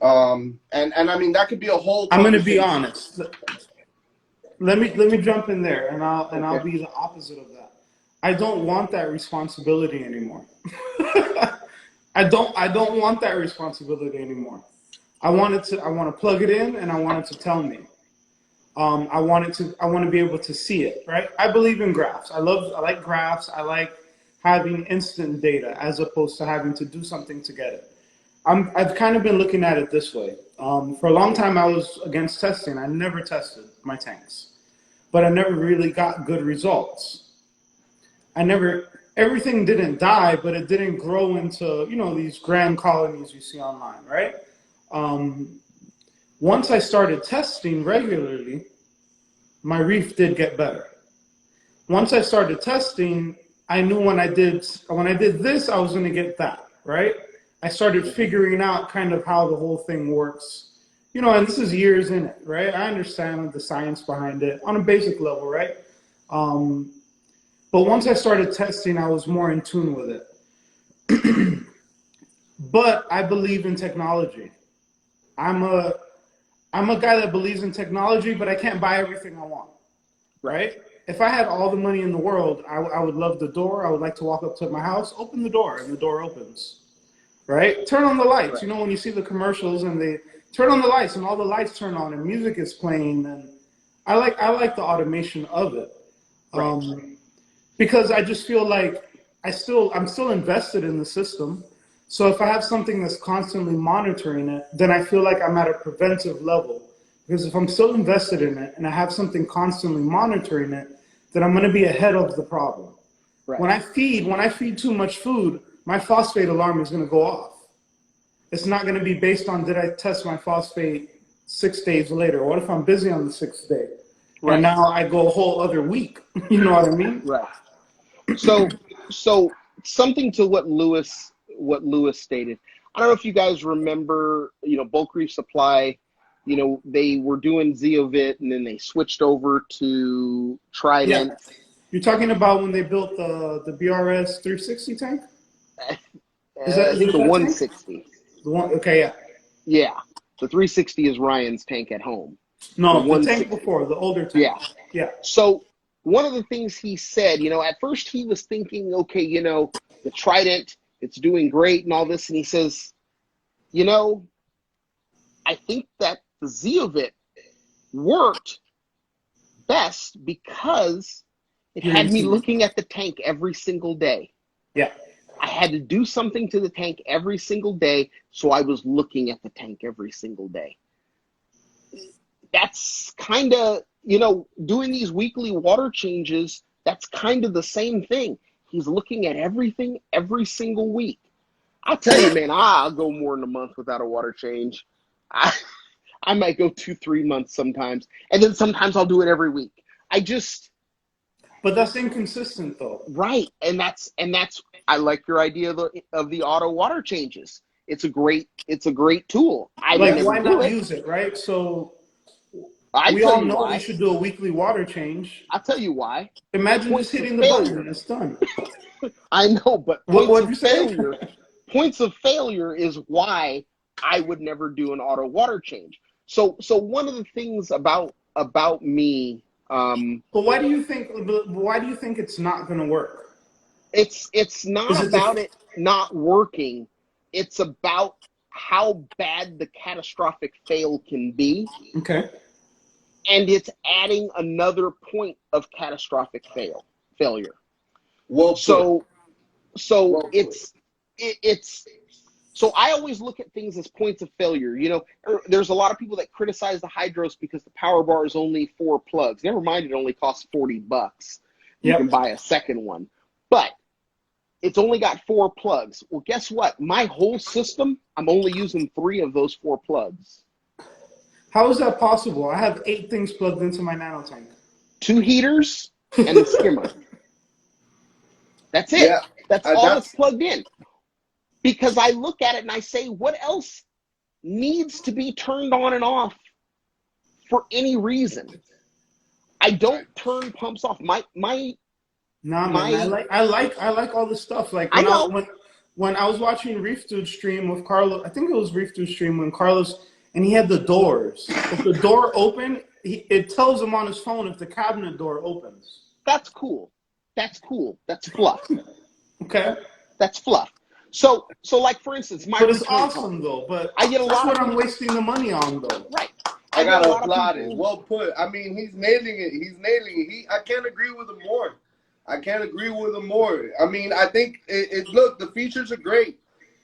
And I mean that could be a whole. I'm going to be honest. Let me jump in there, and I'll be the opposite of that. I don't want that responsibility anymore. I don't want that responsibility anymore. I want to plug it in, and I want it to tell me. I want to be able to see it, right? I believe in graphs. I like graphs. I like having instant data as opposed to having to do something to get it. I've kind of been looking at it this way. For a long time, I was against testing. I never tested my tanks, but I never really got good results. Everything didn't die, but it didn't grow into, these grand colonies you see online, right? Once I started testing regularly, my reef did get better. Once I started testing, I knew when I did this, I was going to get that, right? I started figuring out kind of how the whole thing works, and this is years in it, right? I understand the science behind it on a basic level, right? But once I started testing, I was more in tune with it. But I believe in technology. I'm a guy that believes in technology, but I can't buy everything I want, right? If I had all the money in the world, I would love the door. I would like to walk up to my house, open the door, and the door opens. Right? Turn on the lights. Right. When you see the commercials and they turn on the lights and all the lights turn on and music is playing, and I like the automation of it. Right. Because I just feel like I'm still invested in the system. So if I have something that's constantly monitoring it, then I feel like I'm at a preventive level. Because if I'm still invested in it and I have something constantly monitoring it, then I'm going to be ahead of the problem. Right. When I feed too much food, my phosphate alarm is going to go off. It's not going to be based on, did I test my phosphate 6 days later? What if I'm busy on the 6th day? Right. And now I go a whole other week. You know what I mean? Right. So something to what Lewis stated. I don't know if you guys remember, Bulk Reef Supply, they were doing Zeovit and then they switched over to Trident. Yeah. You're talking about when they built the BRS 360 tank? I think the 160. Tank? The one, okay, yeah. Yeah, the 360 is Ryan's tank at home. No, the tank before, the older tank. Yeah. Yeah. So one of the things he said, at first he was thinking, okay, the Trident, it's doing great and all this. And he says, I think that the Zeovit worked best because it had me looking at the tank every single day. Yeah. I had to do something to the tank every single day, so I was looking at the tank every single day. That's kind of, doing these weekly water changes, that's kind of the same thing. He's looking at everything every single week. I'll tell you, man, I'll go more than a month without a water change. I might go 2-3 months sometimes, and then sometimes I'll do it every week. But that's inconsistent, though. Right, and that's I like your idea of the auto water changes. It's a great tool. I Like, never why do not it. use it, right? So I we tell all you know why. we should do a weekly water change. I'll tell you why. Imagine Points just of hitting the button failure. and it's done. I know, but What'd you say? points of failure is why I would never do an auto water change. So one of the things about me, But why do you think it's not going to work? it's not Is it about it not working. It's about how bad the catastrophic fail can be. Okay. And it's adding another point of catastrophic failure. Well, So Well it's so I always look at things as points of failure. You know, there's a lot of people that criticize the hydros because the power bar is only 4 plugs. Never mind, it only costs $40. You can buy a second one, but it's only got 4 plugs. Well, guess what? My whole system, I'm only using 3 of those 4 plugs. How is that possible? I have 8 things plugged into my nano tank. 2 heaters and the skimmer. That's it. Yeah, That's all that's that's plugged in. Because I look at it and I say, what else needs to be turned on and off for any reason? I don't turn pumps off. Nah, man. I like all this stuff. Like I know. when I was watching Reef Dude stream with Carlos, I think it was Reef Dude stream when Carlos, and he had the doors. If the door open, it tells him on his phone if the cabinet door opens. That's cool. That's cool. That's fluff. Okay. That's fluff. So like for instance, But it's awesome though. But I get a lot. That's what I'm wasting the money on though. Right. I gotta applaud it. Well put. I mean, he's nailing it. I can't agree with him more. I mean, I think look, the features are great.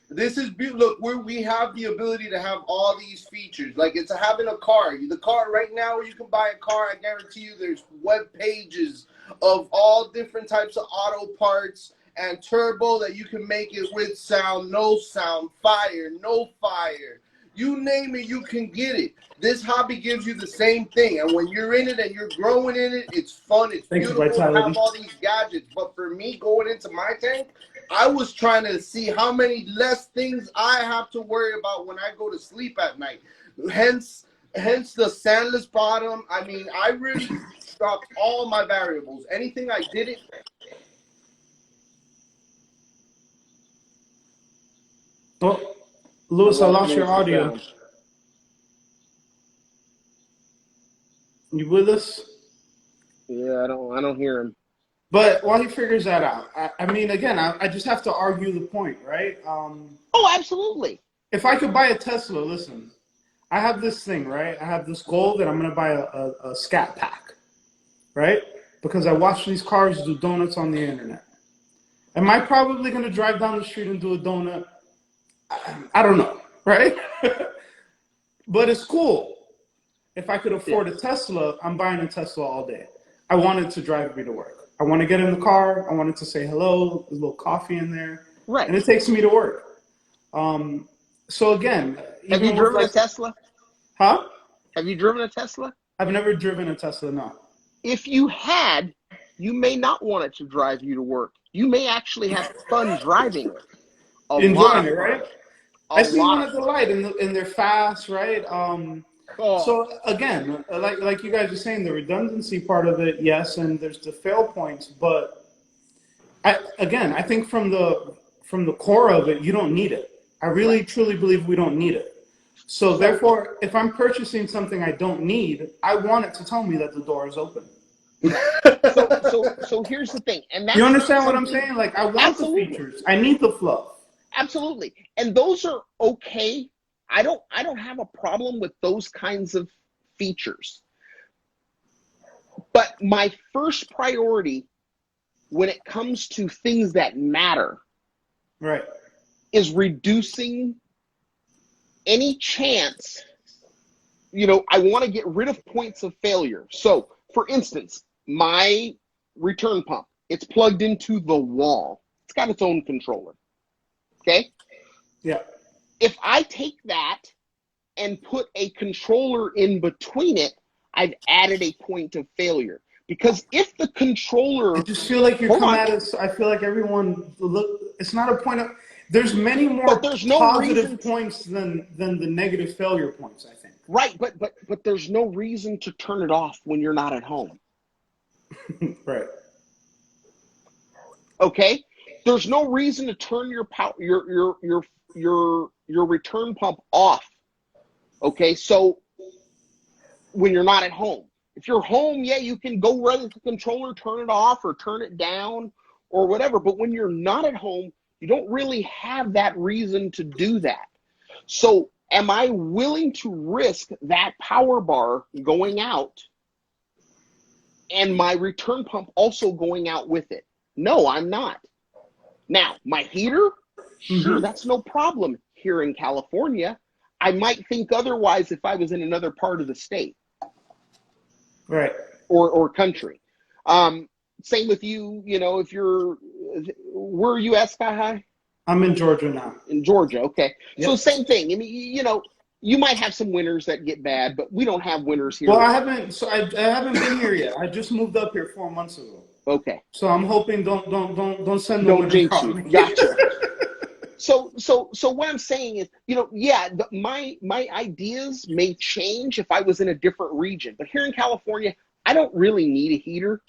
This is look, we have the ability to have all these features. Like it's having a car. The car right now, where you can buy a car, I guarantee you, there's web pages of all different types of auto parts and turbo that you can make it with sound, no sound, fire, no fire. You name it, you can get it. This hobby gives you the same thing. And when you're in it and you're growing in it, it's fun. It's beautiful to have all these gadgets. But for me, going into my tank, I was trying to see how many less things I have to worry about when I go to sleep at night. Hence the sandless bottom. I mean, I really stopped all my variables. Anything I didn't. Oh, Louis, I lost your audio. You with us? Yeah, I don't hear him. But while he figures that out, I mean, again, I just have to argue the point, right? Oh, absolutely. If I could buy a Tesla, listen, I have this thing, right? I have this goal that I'm going to buy a scat pack, right? Because I watch these cars do donuts on the internet. Am I probably going to drive down the street and do a donut? I don't know, right? But it's cool. If I could afford a Tesla, I'm buying a Tesla all day. I want it to drive me to work. I want to get in the car. I want it to say hello. There's a little coffee in there. Right. And it takes me to work. So again, have you driven a Tesla? Huh? Have you driven a Tesla? I've never driven a Tesla, no. If you had, you may not want it to drive you to work. You may actually have fun driving it. Enjoying it, right? I see one at the light, and they're fast, right? So again, like you guys are saying, the redundancy part of it, yes, and there's the fail points, but I think from the core of it, you don't need it. I really truly believe we don't need it. So therefore, if I'm purchasing something I don't need, I want it to tell me that the door is open. So here's the thing, and that's you understand what I'm saying? Like I want absolutely. the features, I need the fluff. Absolutely, and those are okay. I don't have a problem with those kinds of features. But my first priority when it comes to things that matter, right, is reducing any chance. I want to get rid of points of failure. So, for instance, my return pump, It's plugged into the wall. It's got its own controller. Okay? Yeah. If I take that and put a controller in between it, I've added a point of failure. Because if the controller... I just feel like you're Hold coming on. at us. I feel like everyone, look, it's not a point of, there's many more But there's no positive reason points than the negative failure points, I think. Right, but there's no reason to turn it off when you're not at home. Right. Okay? There's no reason to turn your power your return pump off. Okay? So when you're not at home. If you're home, yeah, you can go right at the controller, turn it off or turn it down or whatever, but when you're not at home, you don't really have that reason to do that. So am I willing to risk that power bar going out and my return pump also going out with it? No, I'm not. Now, my heater, sure, that's no problem here in California. I might think otherwise if I was in another part of the state. Right. Or country. Same with you, you know, if you're, where are you at, SkyHiggh? I'm in Georgia now. In Georgia, okay. Yep. So same thing. I mean, you know, you might have some winters that get bad, but we don't have winters here. Well, I haven't been here yet. I just moved up here 4 months ago. Okay. So I'm hoping don't send the Don't winter jinx on you. me. Gotcha. So what I'm saying is, you know, yeah, my ideas may change if I was in a different region, but here in California, I don't really need a heater.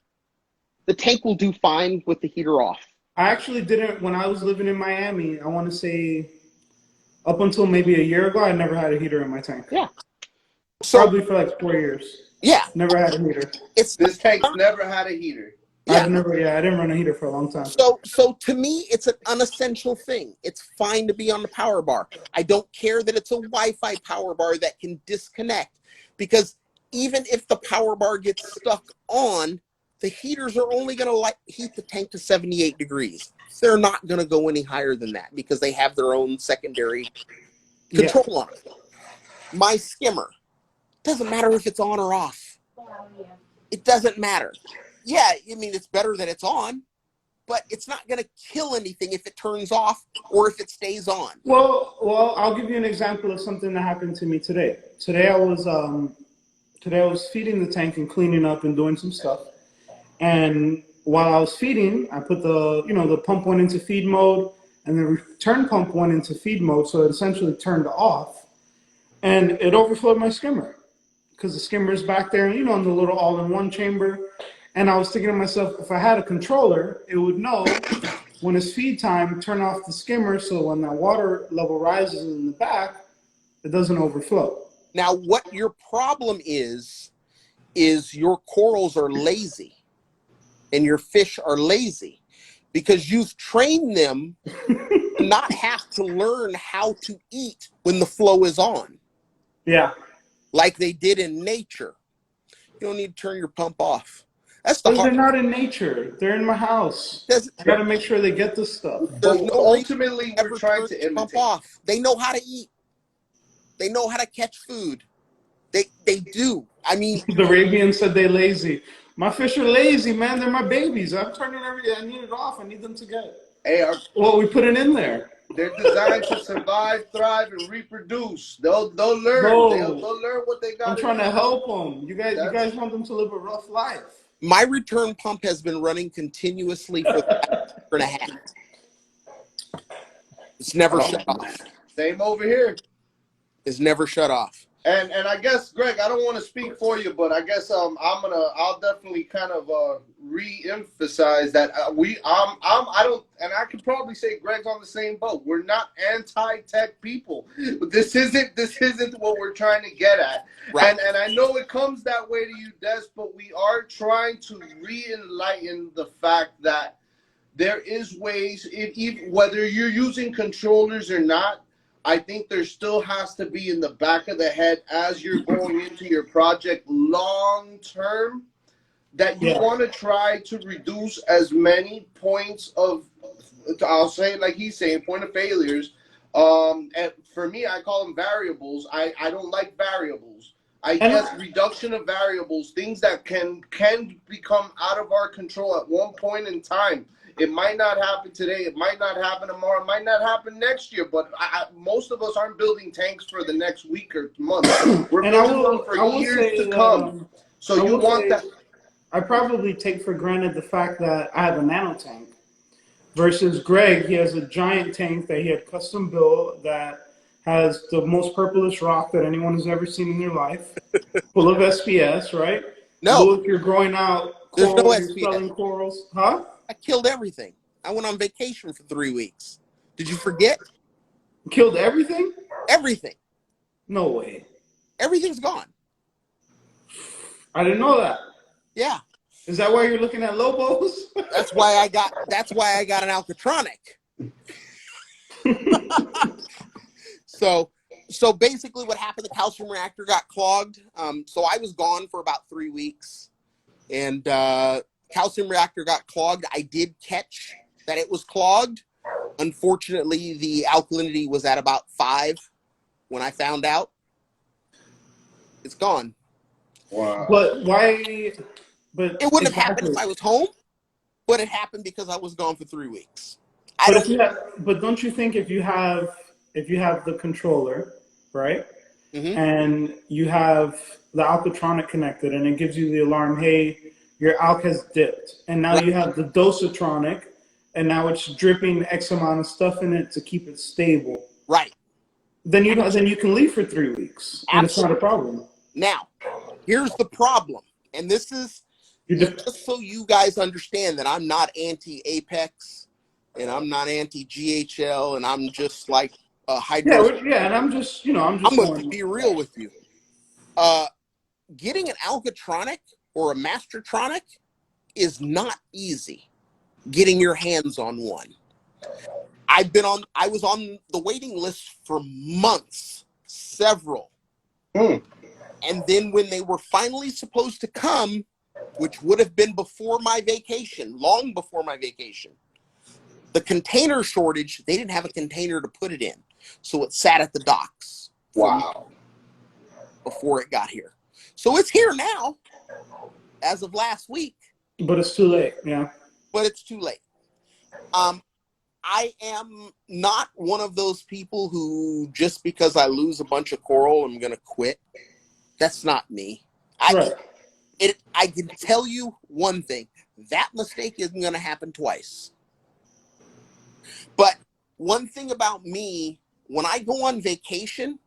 The tank will do fine with the heater off. I actually didn't, when I was living in Miami, I want to say up until maybe a year ago, I never had a heater in my tank. Yeah. So, probably for like 4 years. Yeah. Never had a heater. This tank's never had a heater. Yeah. I didn't run a heater for a long time. So to me, it's an unessential thing. It's fine to be on the power bar. I don't care that it's a Wi-Fi power bar that can disconnect, because even if the power bar gets stuck on, the heaters are only going to heat the tank to 78 degrees. They're not going to go any higher than that because they have their own secondary control on it. My skimmer, doesn't matter if it's on or off. It doesn't matter. Yeah, I mean, it's better that it's on, but it's not going to kill anything if it turns off or if it stays on. Well, I'll give you an example of something that happened to me today. Today I was feeding the tank and cleaning up and doing some stuff. And while I was feeding, I put the pump went into feed mode and the return pump went into feed mode, so it essentially turned off, and it overflowed my skimmer because the skimmer is back there, in the little all-in-one chamber. And I was thinking to myself, if I had a controller, it would know when it's feed time, turn off the skimmer, so when that water level rises in the back, it doesn't overflow. Now, what your problem is your corals are lazy and your fish are lazy because you've trained them to not have to learn how to eat when the flow is on. Yeah. Like they did in nature. You don't need to turn your pump off. That's Because they're not in nature. They're in my house. I got to make sure they get this stuff. There's no ultimately, we're trying to imitate. Pump off. They know how to eat. They know how to catch food. They do. I mean, the Arabian said they lazy. My fish are lazy, man. They're my babies. I'm turning everything. I need it off. I need them to get it. Hey, we put it in there. They're designed to survive, thrive, and reproduce. They'll learn. They'll learn what they got. I'm trying to help them. You guys want them to live a rough life. My return pump has been running continuously for the last year and a half. It's never shut off. Same over here. It's never shut off. And I guess, Greg, I don't want to speak for you, but I guess I'll definitely kind of re-emphasize that I could probably say Greg's on the same boat. We're not anti-tech people. This isn't what we're trying to get at. Right. And I know it comes that way to you, Des, but we are trying to re-enlighten the fact that there is ways, even whether you're using controllers or not, I think there still has to be in the back of the head as you're going into your project long term that you want to try to reduce as many points of, I'll say it like he's saying, point of failures. And for me, I call them variables. I don't like variables. I And guess reduction of variables, things that can become out of our control at one point in time. It might not happen today. It might not happen tomorrow. It might not happen next year. But most of us aren't building tanks for the next week or month. We're and building them for years to come. So you want that. I probably take for granted the fact that I have a nano tank versus Greg. He has a giant tank that he had custom built that has the most purplish rock that anyone has ever seen in their life, full of SPS, right? No, Louis, you're growing out there's no corals, you're SPS. selling corals, huh? I killed everything. I went on vacation for 3 weeks. Did you forget? Killed everything? Everything. No way. Everything's gone. I didn't know that. Yeah. Is that why you're looking at Lobos? That's why I got an Alcatronic. So basically what happened, the calcium reactor got clogged. So I was gone for about 3 weeks, and calcium reactor got clogged. I did catch that it was clogged. Unfortunately, the alkalinity was at about 5 when I found out. It's gone. Wow. But why? But It wouldn't have happened if I was home, but it happened because I was gone for 3 weeks. But don't you think if you have the controller, right, and you have the Alcatronic connected, and it gives you the alarm, hey, your alk has dipped, and now you have the Dosatronic, and now it's dripping X amount of stuff in it to keep it stable. Right. Then you can leave for 3 weeks, and it's not a problem. Now, here's the problem, and this is just so you guys understand that I'm not anti-Apex, and I'm not anti-GHL, and I'm just like a hydro. Yeah, and I'm going to be real with you. Getting an Alcatronic or a Mastertronic is not easy. Getting your hands on one. I was on the waiting list for months, several. And then when they were finally supposed to come, which would have been before my vacation, long before my vacation, the container shortage, they didn't have a container to put it in. So it sat at the docks. Wow. Before it got here. So it's here now, as of last week. But it's too late, yeah. But it's too late. I am not one of those people who, just because I lose a bunch of coral, I'm going to quit. That's not me. I can tell you one thing. That mistake isn't going to happen twice. But one thing about me, when I go on vacation,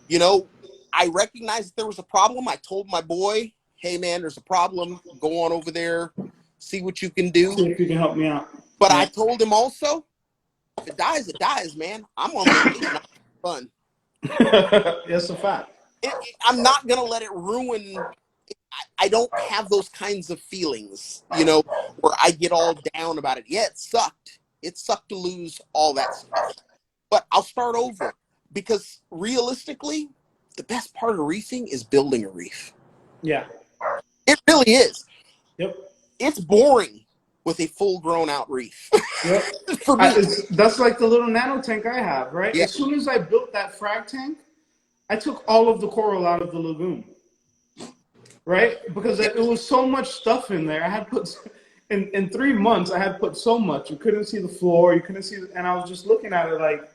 I recognized that there was a problem. I told my boy, hey, man, there's a problem. Go on over there. See what you can do. See if you can help me out. But I told him also, if it dies, it dies, man. I'm on vacation. I'm fun. That's a fact. I'm not going to let it ruin. I don't have those kinds of feelings, where I get all down about it. Yeah, it sucked. It sucked to lose all that stuff. But I'll start over, because realistically, the best part of reefing is building a reef. Yeah. It really is. Yep. It's boring with a full-grown out reef. Yep. For me. That's like the little nano tank I have, right? Yeah. As soon as I built that frag tank, I took all of the coral out of the lagoon, right? Because it was so much stuff in there. I had put, in 3 months, I had put so much. You couldn't see the floor. You couldn't see, and I was just looking at it like,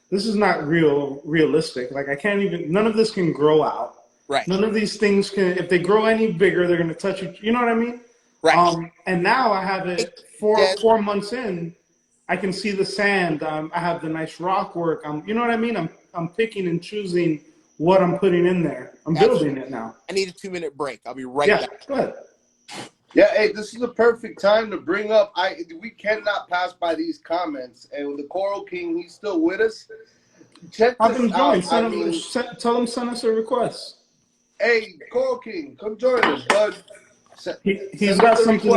this is not realistic. Like, I can't even, none of this can grow out. Right. None of these things can, if they grow any bigger, they're going to touch you. You know what I mean? Right. And now I have it 4 months in. I can see the sand. I have the nice rock work. You know what I mean? I'm picking and choosing what I'm putting in there. I'm building it now. I need a 2-minute break. I'll be right back. Go ahead. Yeah, hey, this is the perfect time to bring up. We cannot pass by these comments. And the Coral King, he's still with us. Check I've been this out. joined. Tell him send us a request. Hey, Coral King, come join us, bud. He's got something.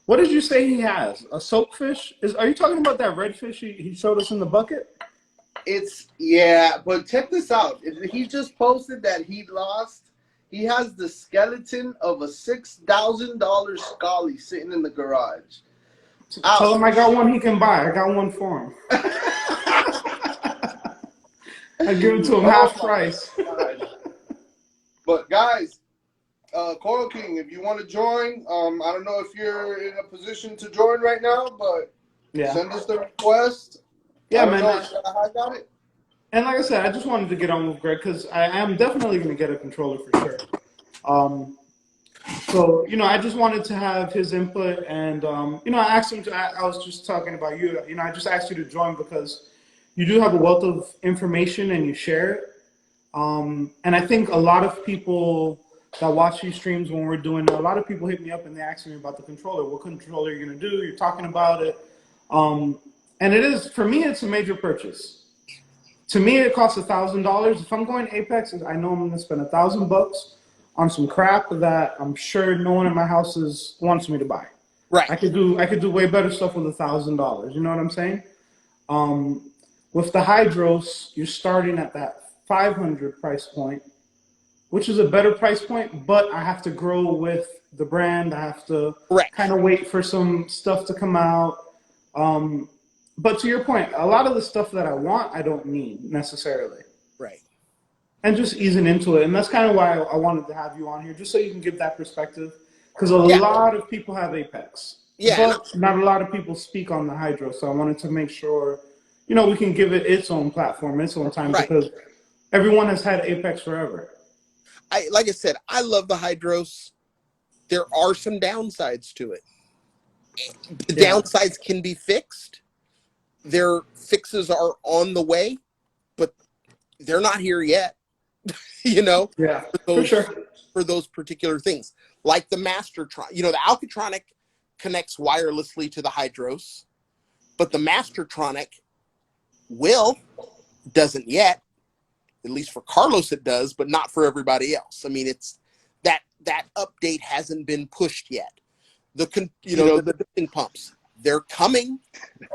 What did you say he has? A soapfish? Are you talking about that redfish he showed us in the bucket? But check this out. He just posted that he lost. He has the skeleton of a $6,000 Scully sitting in the garage. Tell him I got one he can buy. I got one for him. I give it to him half price. But guys, Coral King, if you want to join, I don't know if you're in a position to join right now, but Yeah. send us the request. Yeah, I don't man. know if I got it. And like I said, I just wanted to get on with Greg because I am definitely going to get a controller for sure. So, I just wanted to have his input, and I asked him to. I was just talking about you. I just asked you to join because you do have a wealth of information and you share it. And I think a lot of people that watch these streams when we're doing it, a lot of people hit me up and they ask me about the controller. What controller are you going to do? You're talking about it. And it is, for me, it's a major purchase. To me, it costs $1,000. If I'm going Apex, I know I'm going to spend $1,000 on some crap that I'm sure no one in my house wants me to buy. Right. I could do way better stuff with $1,000. You know what I'm saying? With the Hydros, you're starting at that 500 price point, which is a better price point, but I have to grow with the brand. I have to kind of wait for some stuff to come out. But to your point, a lot of the stuff that I want, I don't need necessarily. Right. And just easing into it. And that's kind of why I wanted to have you on here, just so you can give that perspective. Because a lot of people have Apex. Yeah. But not a lot of people speak on the Hydro. So I wanted to make sure, we can give it its own platform, its own time, because everyone has had Apex forever. Like I said, I love the Hydros. There are some downsides to it. The downsides can be fixed. Their fixes are on the way, but they're not here yet. Yeah, for sure. For those particular things, like the Mastertronic. The Alcatronic connects wirelessly to the Hydros, but the Mastertronic doesn't yet. At least for Carlos it does, but not for everybody else. I mean, it's that update hasn't been pushed yet. The dipping pumps, they're coming.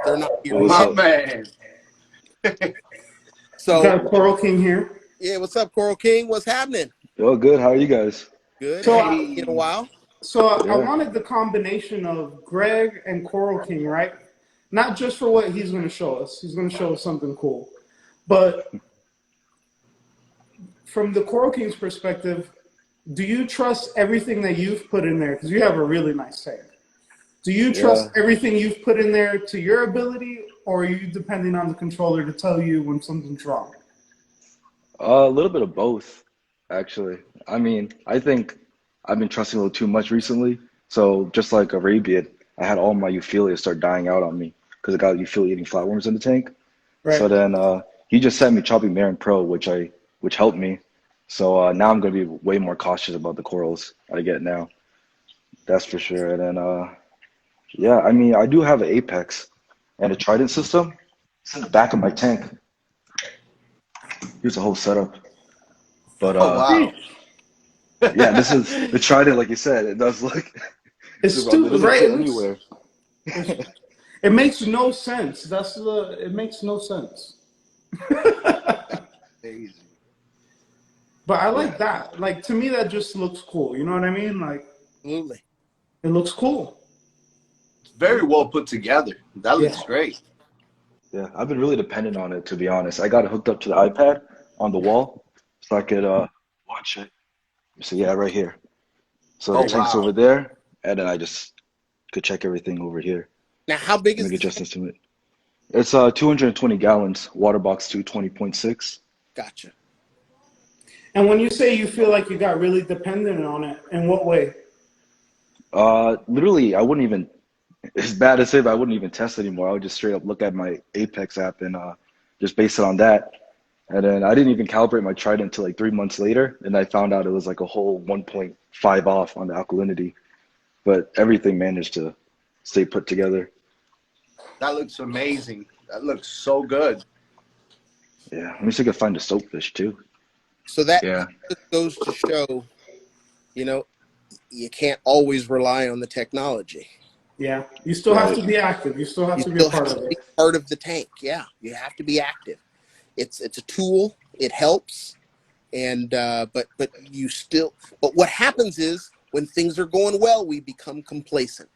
They're not here. My man. So got Coral King here. Yeah, what's up, Coral King? What's happening? Oh, good. How are you guys? Good. So, In a while. So I wanted the combination of Greg and Coral King, right? Not just for what he's going to show us. He's going to show us something cool. But from the Coral King's perspective, do you trust everything that you've put in there? Because you have a really nice tank. Do you trust everything you've put in there to your ability, or are you depending on the controller to tell you when something's wrong? A little bit of both, actually. I mean, I think I've been trusting a little too much recently. So just like Arabian, I had all my Euphyllia start dying out on me because I got Euphyllia eating flatworms in the tank. Right. So then he just sent me Choppy Marin Pro, which helped me. So now I'm going to be way more cautious about the corals I get now. That's for sure. And then, yeah, I mean, I do have an Apex and a Trident system. It's in the back of my tank. Here's a whole setup. But wow. Yeah, this is the Trident, like you said. It does look. It's stupid, right? Anywhere. It makes no sense. It makes no sense. But I like that. Like, to me, that just looks cool. You know what I mean? Like, absolutely. It looks cool. It's very well put together. That looks great. Yeah, I've been really dependent on it, to be honest. I got it hooked up to the iPad on the wall so I could watch it. So yeah, right here. So the tank's over there, and then I just could check everything over here. Now, how big is it? Make adjustments to it. It's 220 gallons, water box 220.6. Gotcha. And when you say you feel like you got really dependent on it, in what way? Literally, I wouldn't even. It's bad to say, but I wouldn't even test anymore. I would just straight up look at my Apex app and just base it on that. And then I didn't even calibrate my Trident until like 3 months later, and I found out it was like a whole 1.5 off on the alkalinity. But everything managed to stay put together. That looks amazing. That looks so good. Yeah, let me see if I can find the soapfish too. So that just goes to show, you can't always rely on the technology. Yeah, you still have to be active. You still have to be a part of it. Part of the tank. Yeah, you have to be active. It's a tool. It helps, and but what happens is when things are going well, we become complacent.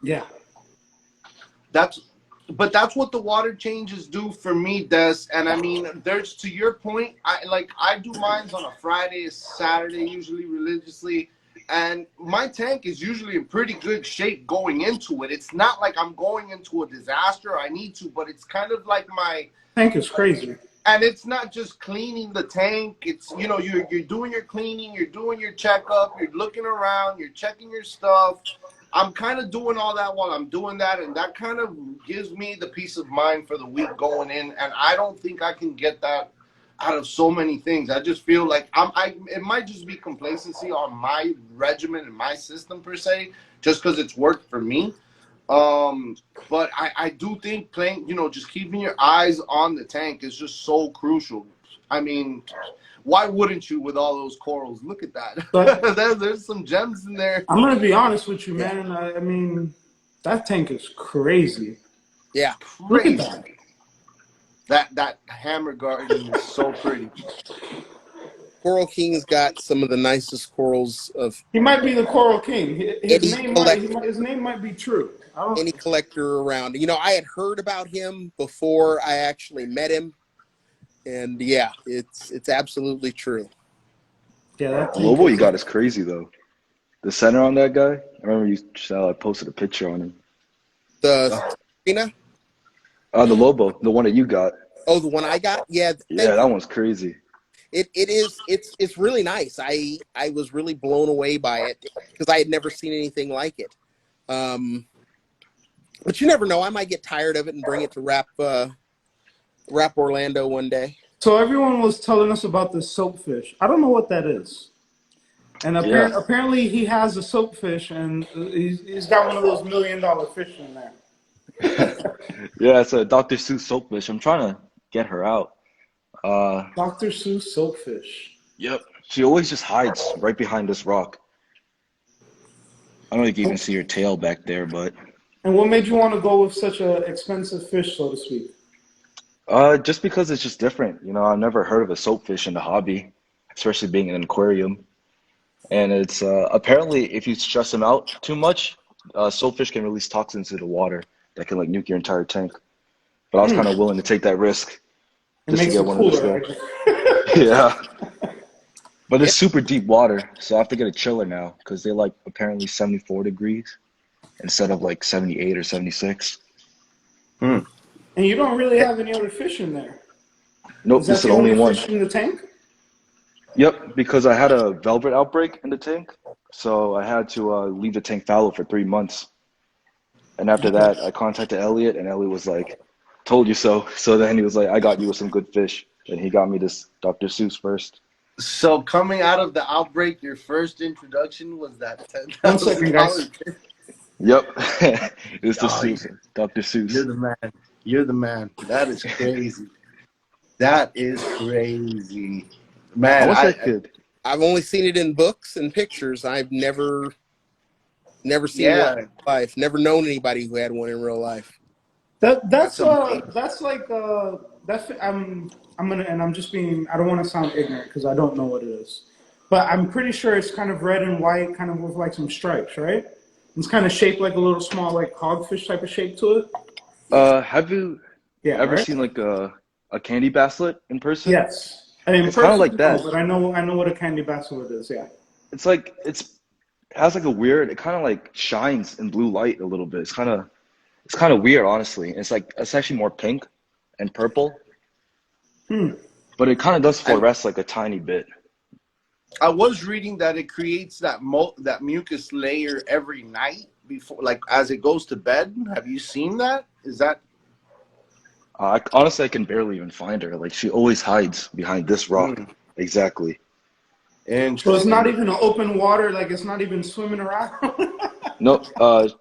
Yeah, that's but that's what the water changes do for me, Des. And I mean, there's, to your point, I do mines on a Friday, a Saturday, usually religiously, and my tank is usually in pretty good shape going into it. It's not like I'm going into a disaster. I need to, but it's kind of like my Tank is crazy. and it's not just cleaning the tank. It's, you know, you're doing your cleaning, you're doing your checkup, you're looking around, you're checking your stuff. I'm kind of doing all that while I'm doing that, and that kind of gives me the peace of mind for the week going in. And I don't think I can get that out of so many things. I just feel like it might just be complacency on my regimen and my system per se, just because it's worked for me. But I do think playing, you know, just keeping your eyes on the tank is just so crucial. I mean, why wouldn't you with all those corals? Look at that. But there's some gems in there. I'm gonna be honest with you, man. I mean, that tank is crazy. Yeah. Look at Crazy. that. That hammer garden is so pretty. Coral King's got some of the nicest corals of He might be the Coral King. His Any name might be true. I don't, any collector around. You know, I had heard about him before I actually met him. And yeah, it's absolutely true. yeah, that The tank Lobo you is- got is crazy though. The center on that guy. I remember you posted a picture on him. The Serena? The Lobo, the one that you got. Oh, the one I got? Yeah. Yeah, that one's crazy. It's really nice. I was really blown away by it because I had never seen anything like it. But you never know. I might get tired of it and bring it to Wrap Orlando one day. So everyone was telling us about the soapfish. I don't know what that is. And apparently he has a soapfish, and he's got one of those $1 million fish in there. Yeah, it's a Dr. Seuss soapfish. I'm trying to get her out. Dr. Seuss soapfish. Yep. She always just hides right behind this rock. I don't know if you can even see her tail back there, but And what made you want to go with such an expensive fish, so to speak? just because it's just different. You know, I've never heard of a soapfish in the hobby, especially being in an aquarium. And it's apparently if you stress them out too much, soapfish can release toxins into the water that can like nuke your entire tank. But I was kind of willing to take that risk It just to makes get it one of those cooler. guys. Yeah. But it's super deep water, so I have to get a chiller now because they like apparently 74 degrees instead of like 78 or 76. And you don't really have any other fish in there. Nope, Is this is that the only one. fish in the tank? Yep, because I had a velvet outbreak in the tank, so I had to leave the tank fallow for 3 months. And after that, I contacted Elliot, and Elliot was like, "Told you so." So then he was like, "I got you with some good fish," and he got me this Dr. Seuss first. So coming out of the outbreak, your first introduction was that One second, guys. $10,000. Yep, it's the Oh, Seuss, Dr. You're Seuss. the man. You're the man. That is crazy. That is crazy, I man. wish I could. I've only seen it in books and pictures. I've never seen Yeah. one in real life. Never known anybody who had one in real life. That's amazing. like I'm just being, I don't want to sound ignorant because I don't know what it is, but I'm pretty sure it's kind of red and white, kind of with like some stripes, right? It's kind of shaped like a little small like hogfish type of shape to it. Have you Yeah, ever right? seen like a candy basslet in person? Yes. I mean, It's kinda like personally, that. no, but I know what a candy basslet is. Yeah. It's like it has like a weird. It kind of like shines in blue light a little bit. It's kind of weird, honestly. It's actually more pink and purple, but it kind of does fluoresce like a tiny bit. I was reading that it creates that mucus layer every night before, like as it goes to bed. Have you seen that? Is that? Honestly, I can barely even find her. Like she always hides behind this rock. Exactly. So it's not even an open water, like it's not even swimming around. No.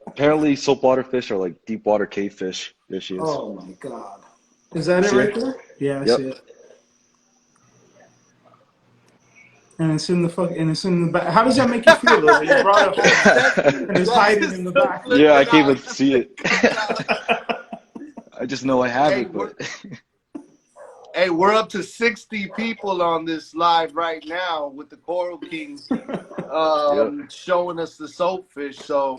Apparently, saltwater fish are like deep water cave fish. There she is. Oh my God. Is that it See right it? there? Yeah, I Yep. see it. And it's in the back. How does that make you feel though? You brought up and it's hiding in the back. Yeah, I can't even see it. I just know I have Hey, it, but Hey, we're up to 60 people on this live right now with the Coral King showing us the soapfish. So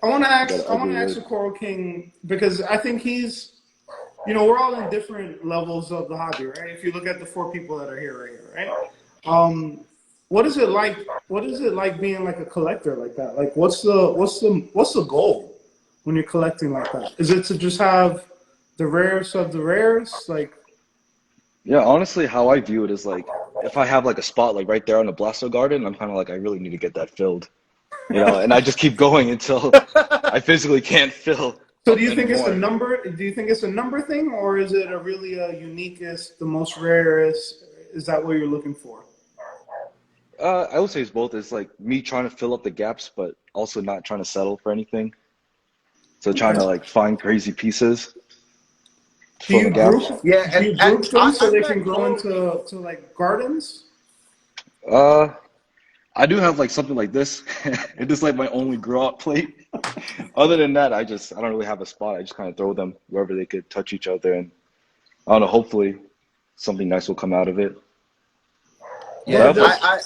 I want to Got an ugly ask word. the Coral King because I think he's, we're all in different levels of the hobby, right? If you look at the 4 people that are here right here, right? What is it like? What is it like being like a collector like that? Like, what's the goal when you're collecting like that? Is it to just have the rarest of the rarest? Like, Yeah, honestly, how I view it is like if I have like a spot like right there on the Blasto Garden, I'm kind of like I really need to get that filled, and I just keep going until I physically can't fill so do you think it's a anymore. number? Do you think it's a number thing, or is it a really uniquest, the most rarest? Is that what you're looking for? I would say it's both. It's like me trying to fill up the gaps, but also not trying to settle for anything. So trying to Okay. like find crazy pieces to Do fill in you the gaps. yeah, do you and group them so I they can met grow Coral King. into like gardens? Uh, I do have like something like this. It is like my only grow out plate. Other than that, I don't really have a spot. I just kind of throw them wherever they could touch each other, and I don't know. Hopefully, something nice will come out of it. But I Yeah, But have like,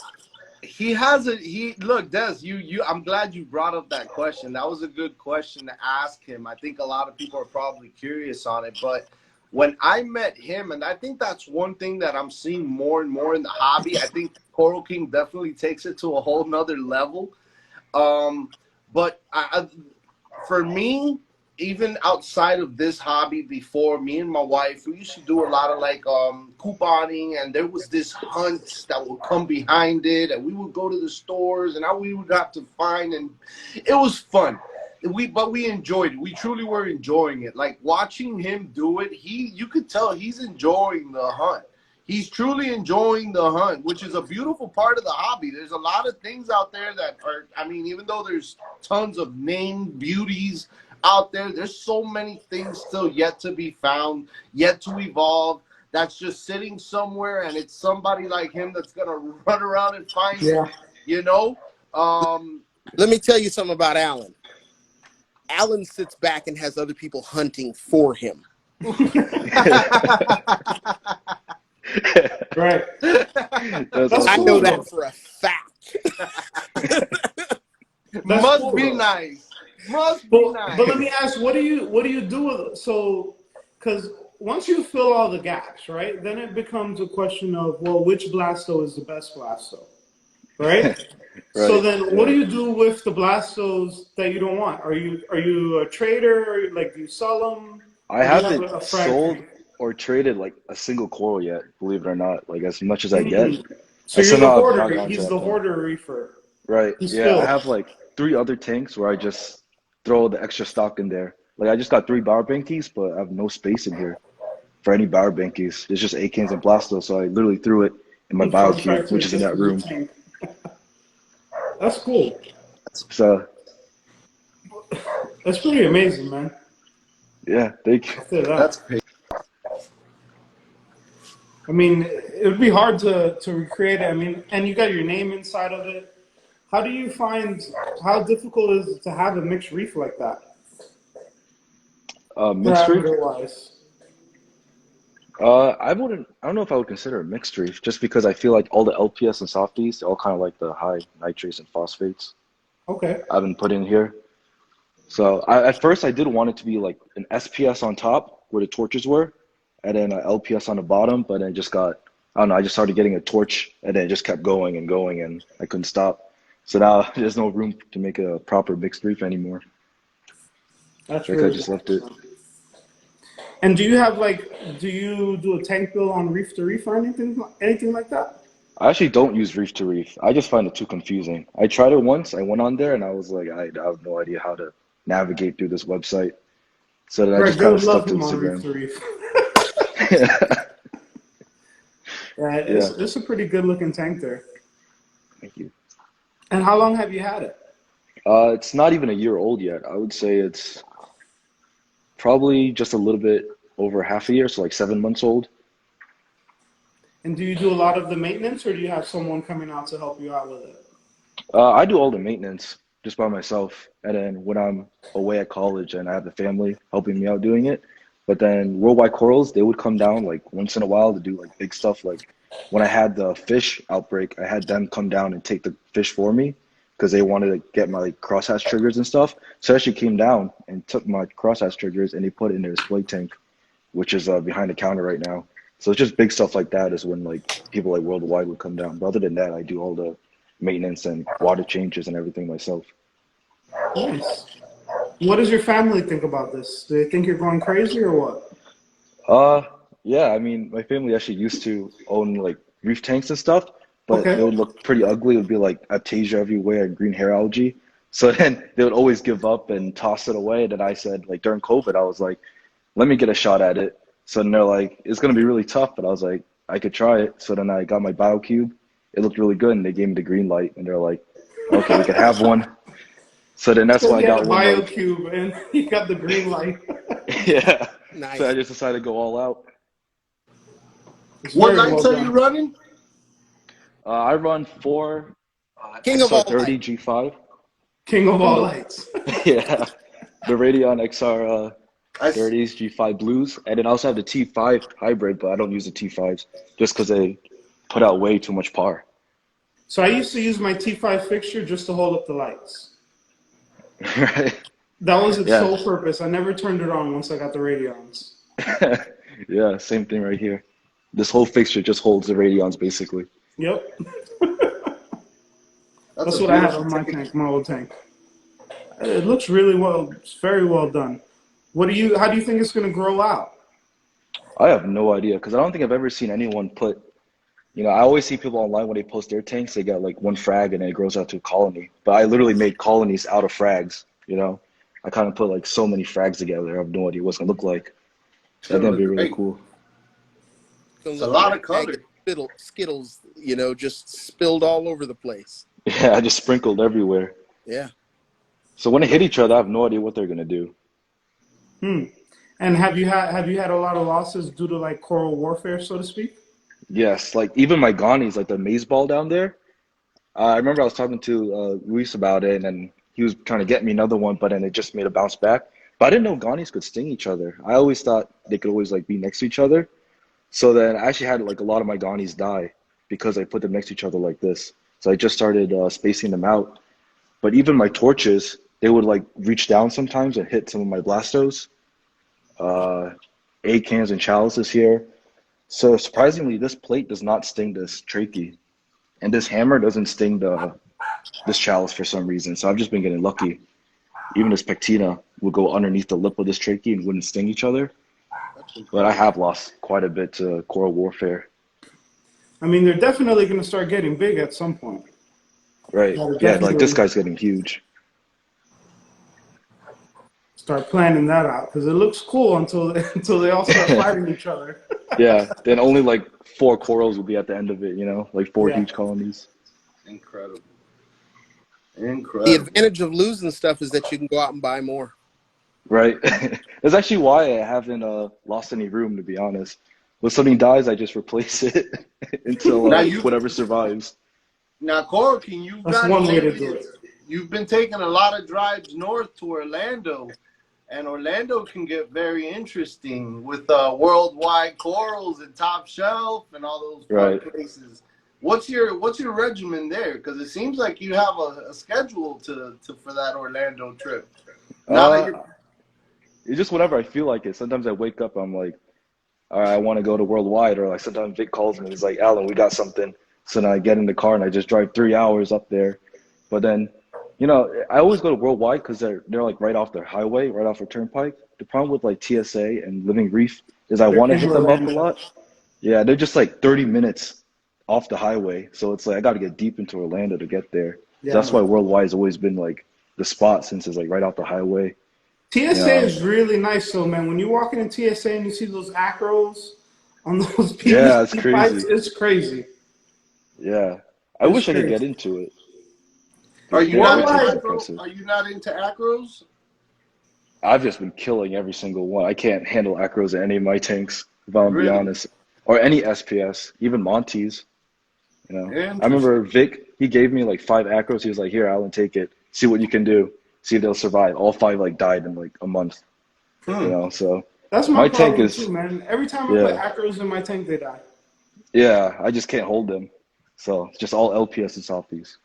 he has a he look, Des, I'm glad you brought up that question. That was a good question to ask him. I think a lot of people are probably curious on it, but when I met him, and I think that's one thing that I'm seeing more and more in the hobby, I think Coral King definitely takes it to a whole nother level. But for me, even outside of this hobby, before me and my wife, we used to do a lot of like couponing, and there was this hunt that would come behind it, and we would go to the stores, and we would have to find, and it was fun. But we enjoyed it. We truly were enjoying it. Like watching him do it, you could tell he's enjoying the hunt. He's truly enjoying the hunt, which is a beautiful part of the hobby. There's a lot of things out there that are, I mean, even though there's tons of named beauties out there, there's so many things still yet to be found, yet to evolve, that's just sitting somewhere, and it's somebody like him that's going to run around and find it, Yeah. you know? Um, Let me tell you something about Alan. Alan sits back and has other people hunting for him. Right. that's That's I also know cool that though. for a fact. That's Must cool be though. nice. Must be But let me nice. ask, what do you do with it? So, because once you fill all the gaps, right, then it becomes a question of, well, which blasto is the best blasto, right? So right. then, what do Yeah. you do with the blastos that you don't want? Are you a trader? Or like, do you sell them, I or do you have haven't a frag sold tank? or traded like a single coral yet, believe it or not. Like as much as I get, So I you're the somehow have not hoarder. gotten to He's that the point. hoarder reefer. Right. He's Yeah, I filled. have like 3 other tanks where I just throw the extra stock in there. Like I just got 3 Bower Bankies, but I have no space in here for any Bower Bankies. It's just Acans and Blastos, so I literally threw it in my biocube, Contractor which is in just that as a room. tank. That's cool. So That's pretty amazing, man. yeah, thank you. I'll say That's that. crazy. I mean, it would be hard to recreate it. I mean, and you got your name inside of it. How do you find, how difficult is it to have a mixed reef like that, Mixed reef. parameter wise? I don't know if I would consider it mixed reef, just because I feel like all the LPS and softies, they all kind of like the high nitrates and phosphates Okay. I've been putting here. So at first I did want it to be like an SPS on top where the torches were, and then an LPS on the bottom. But then it just got, I don't know, I just started getting a torch, and then it just kept going and going, and I couldn't stop. So now there's no room to make a proper mixed reef anymore. That's Like I really just good. left it. And do you do a tank bill on reef to reef or anything like that? I actually don't use reef to reef. I just find it too confusing. I tried it once. I went on there and I was like, I have no idea how to navigate through this website. So then I Greg, just they kind would of love stuck to him on reef Instagram. to reef. Yeah, Yeah, it's a pretty good looking tank there. thank you. And how long have you had it? It's not even a year old yet. I would say it's probably just a little bit over half a year, so like 7 months old. And do you do a lot of the maintenance, or do you have someone coming out to help you out with it? I do all the maintenance just by myself, and then when I'm away at college and I have the family helping me out doing it, But then worldwide corals, they would come down like once in a while to do like big stuff. Like when I had the fish outbreak, I had them come down and take the fish for me because they wanted to get my like crosshatch triggers and stuff. So they actually came down and took my crosshatch triggers and they put it in their display tank, which is behind the counter right now. So it's just big stuff like that is when like people like worldwide would come down. But other than that, I do all the maintenance and water changes and everything myself. Nice. What does your family think about this? Do they think you're going crazy or what? Yeah, I mean, my family actually used to own like reef tanks and stuff, but Okay. they would look pretty ugly. It would be like aptasia everywhere and green hair algae. So then they would always give up and toss it away. And then I said, like during COVID, I was like, let me get a shot at it. So then they're like, it's gonna be really tough, but I was like, I could try it. So then I got my BioCube. It looked really good, and they gave me the green light, and they're like, okay, we could have one. So then that's So why I you had got a one. Like, BioCube and you got the green light. yeah. Nice. So I just decided to go all out. It's What very lights well are you done. running? I run 4 King of all XR30 lights. G5. King of all the- lights. Yeah, the Radeon XR I s- 30s G5 Blues, and then I also have the T5 hybrid, but I don't use the T5s just because they put out way too much power. So I used to use my T5 fixture just to hold up the lights. Right? That was its Yeah. sole purpose. I never turned it on once I got the Radeons. Yeah, same thing right here. This whole fixture just holds the Radeons basically. Yep. That's That's a what I had beautiful on my tank. tank, my old tank. It looks really well. It's very well done. How do you think it's going to grow out? I have no idea because I don't think I've ever seen anyone put. I always see people online when they post their tanks, they got like one frag and then it grows out to a colony. But I literally made colonies out of frags. I kind of put like so many frags together. I have no idea what it's gonna look like. It's That'd gonna be look really great. cool. It's a lot of color. Skittles, just spilled all over the place. Yeah, I just sprinkled everywhere. Yeah. So when they hit each other, I have no idea what they're gonna do. And have you had a lot of losses due to like coral warfare, so to speak? Yes, like even my Ghani's, like the maze ball down there. I remember I was talking to Reese about it, and then he was trying to get me another one, but then it just made a bounce back. But I didn't know Ghani's could sting each other. I always thought they could always like be next to each other. So then I actually had like a lot of my Ghani's die because I put them next to each other like this. So I just started spacing them out. But even my torches, they would like reach down sometimes and hit some of my Blastos. Egg cans and chalices here. So surprisingly, this plate does not sting this trachea, and this hammer doesn't sting this chalice for some reason. So I've just been getting lucky. Even this pectina would go underneath the lip of this trachea and wouldn't sting each other. But I have lost quite a bit to coral warfare. I mean, they're definitely going to start getting big at some point. Right? Yeah, like this guy's getting huge. Start planning that out because it looks cool until they all start fighting each other. Yeah. Then only like 4 corals will be at the end of it. Like 4 Yeah. huge colonies. Incredible. The Incredible. advantage of losing stuff is that you can go out and buy more. Right. That's actually why I haven't lost any room, to be honest. When something dies, I just replace it until Now you- whatever survives. Now, Corkin, you've That's got one way to do it. You've been taking a lot of drives north to Orlando, and Orlando can get very interesting with worldwide corals and top shelf and all those fun Right. places. What's your regimen there? Because it seems like you have a schedule to for that Orlando trip. Now that you're It's just whenever I feel like it. Sometimes I wake up, I'm like, all right, I want to go to worldwide. Or like sometimes Vic calls me. He's like, Alan, we got something. So then I get in the car and I just drive 3 hours up there. But then, I always go to worldwide because they're like right off the highway, right off the turnpike. The problem with like TSA and Living Reef is I want to hit them up a lot. Yeah, they're just like 30 minutes off the highway. So it's like I got to get deep into Orlando to get there. Yeah. That's why worldwide has always been like the spot since it's like right off the highway. TSA Yeah. is really nice, though, man. When you walk into TSA and you see those acros on those PVC Yeah, it's pipes, crazy. it's crazy. Yeah. I It's wish I could crazy. get into it. are you Yeah, not it's into impressive. acros? Are you not into acros? I've just been killing every single one. I can't handle acros in any of my tanks, if I'm Really? be honest. Or any SPS, even Monty's. I Interesting. remember Vic, he gave me like 5 acros. He was like, here, Alan, take it. See what you can do. See if they'll survive. All 5 like died in like a month. So That's my My tank problem is, too, man. Every time I put yeah, acros in my tank, they die. yeah. I just can't hold them. So it's just all LPS and softies.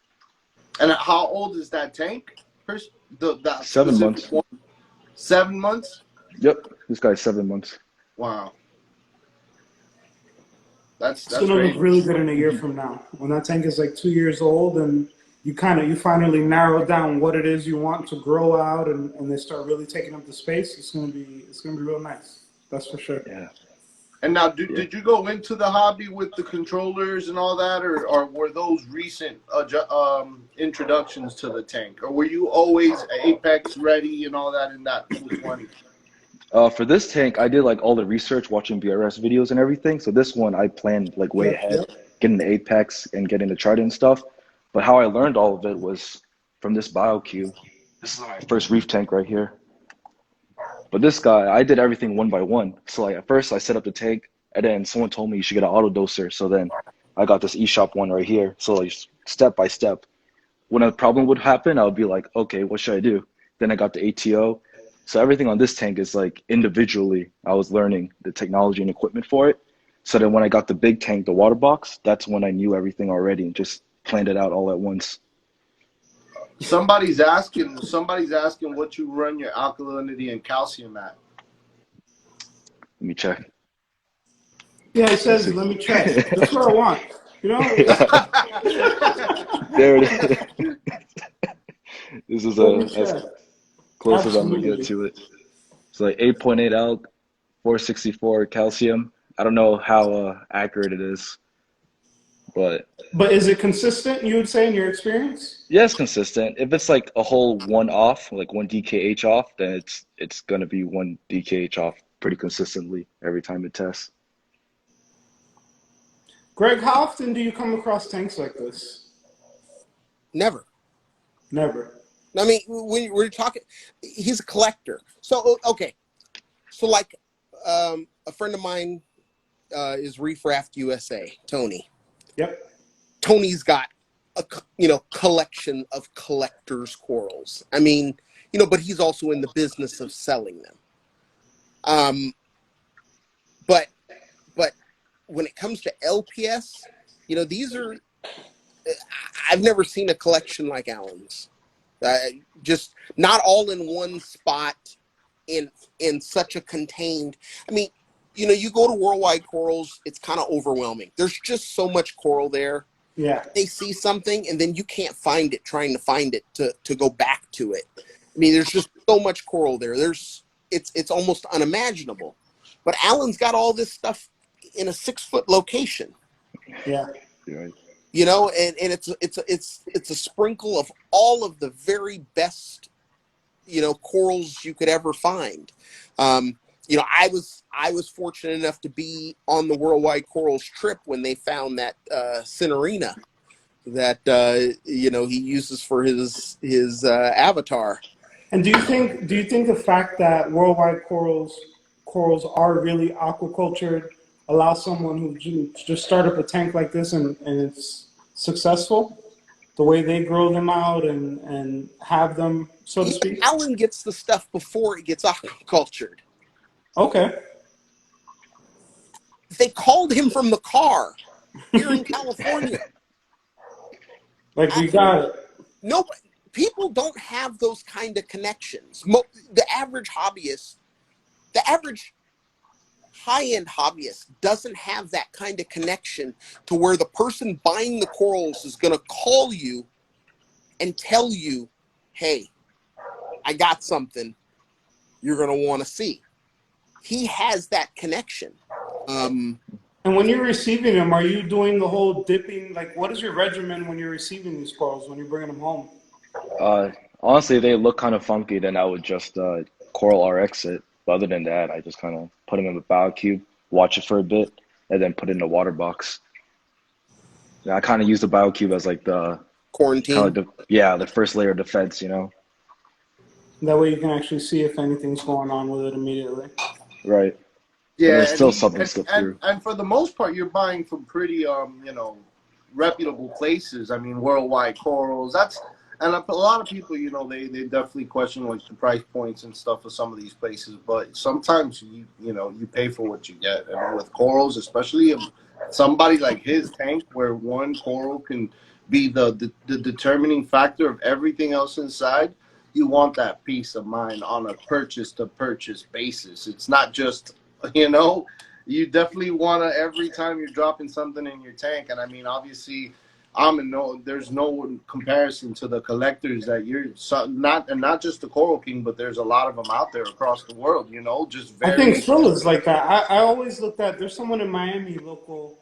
And how old is that tank? That 7 months. specific one? 7 months? Yep. This guy's 7 months. Wow. It's That's gonna look great. really good in a year from now. When that tank is like 2 years old and you finally narrow down what it is you want to grow out and they start really taking up the space, it's gonna be real nice. That's for sure. Yeah. And now, Yeah. did you go into the hobby with the controllers and all that, or were those recent introductions to the tank, or were you always Apex ready and all that in that 2020? For this tank, I did like all the research, watching BRS videos and everything. So this one, I planned like way Yep, ahead, yep. getting the Apex and getting the Trident and stuff. But how I learned all of it was from this BioCube. This is my first reef tank right here. But this guy, I did everything one by one. So like at first, I set up the tank, and then someone told me you should get an auto doser. So then I got this eShop one right here. So like step by step, when a problem would happen, I would be like, okay, what should I do? Then I got the ATO. So everything on this tank is like individually, I was learning the technology and equipment for it. So then when I got the big tank, the water box, that's when I knew everything already and just planned it out all at once. Somebody's asking what you run your alkalinity and calcium at. Let me check. Yeah, it Let's says see. let me check. That's what I want. You know, There it is. This is let me as check. close as I'm gonna get Absolutely. to it. It's like 8.8 alk, 464 calcium. I don't know how accurate it is, but But is it consistent, you would say, in your experience? yeah, it's consistent. If it's like a whole one off, like one DKH off, then it's gonna be one DKH off pretty consistently every time it tests. Greg, how often do you come across tanks like this? Never. Never. I mean, when we're talking, he's a collector. So okay, so like a friend of mine is Reef Raft USA, Tony. Yep. Tony's got a collection of collectors' corals. I mean, but he's also in the business of selling them. But when it comes to LPS, these are, I've never seen a collection like Alan's. Just not all in one spot in such a contained. I mean, you go to Worldwide Corals, it's kind of overwhelming. There's just so much coral there. Yeah. They see something and then you can't find it, trying to find it to go back to it. I mean, there's just so much coral there. It's almost unimaginable. But Alan's got all this stuff in a 6-foot location. Yeah. Right. And it's a sprinkle of all of the very best, corals you could ever find. I was fortunate enough to be on the Worldwide Corals trip when they found that Cinerina that he uses for his avatar. And do you think the fact that worldwide corals are really aquacultured allows someone who just start up a tank like this and it's successful? The way they grow them out and have them, so to speak? Alan gets the stuff before it gets aquacultured. Okay. They called him from the car here in California. Like, we got it. No, people don't have those kind of connections. The average hobbyist, the average high-end hobbyist doesn't have that kind of connection to where the person buying the corals is going to call you and tell you, hey, I got something you're going to want to see. He has that connection. And when you're receiving them, are you doing the whole dipping? Like, what is your regimen when you're receiving these corals, when you're bringing them home? Honestly, they look kind of funky. Then I would just Coral RX it. But other than that, I just kind of put them in the BioCube, watch it for a bit, and then put it in the water box. Yeah, I kind of use the BioCube as like the Quarantine. the first layer of defense, That way you can actually see if anything's going on with it immediately. Right. Yeah, there's still something slipped through. And for the most part, you're buying from pretty reputable places. I mean, Worldwide Corals. and a lot of people, you know, they definitely question like the price points and stuff of some of these places. But sometimes you know you pay for what you get, and with corals, especially if somebody like his tank, where one coral can be the determining factor of everything else inside. You want that peace of mind on a purchase to purchase basis. It's not just, you know, you definitely want to every time you're dropping something in your tank. And I mean, obviously, there's no comparison to the collectors that not just the Coral King, but there's a lot of them out there across the world, you know, just I very. think Phil is like that. I always looked at, there's someone in Miami local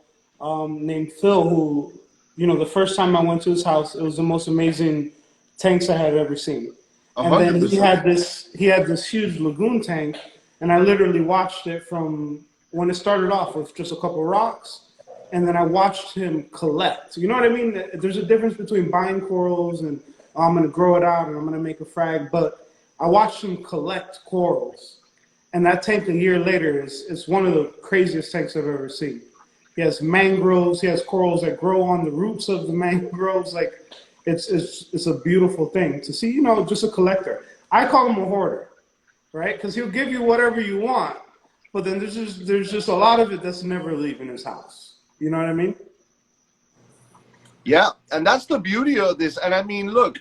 named Phil who, you know, the first time I went to his house, it was the most amazing tanks I had ever seen. And then 100%. he had this huge lagoon tank, and I literally watched it from when it started off with just a couple rocks, and then I watched him collect. You know what I mean? There's a difference between buying corals and I'm gonna grow it out and I'm gonna make a frag, but I watched him collect corals, and that tank a year later is one of the craziest tanks I've ever seen. He has mangroves. He has corals that grow on the roots of the mangroves. Like it's a beautiful thing to see. You know, just a collector. I call him a hoarder, right? Because he'll give you whatever you want, but then there's just a lot of it that's never leaving his house. You know what I mean? Yeah, and that's the beauty of this. And I mean, look,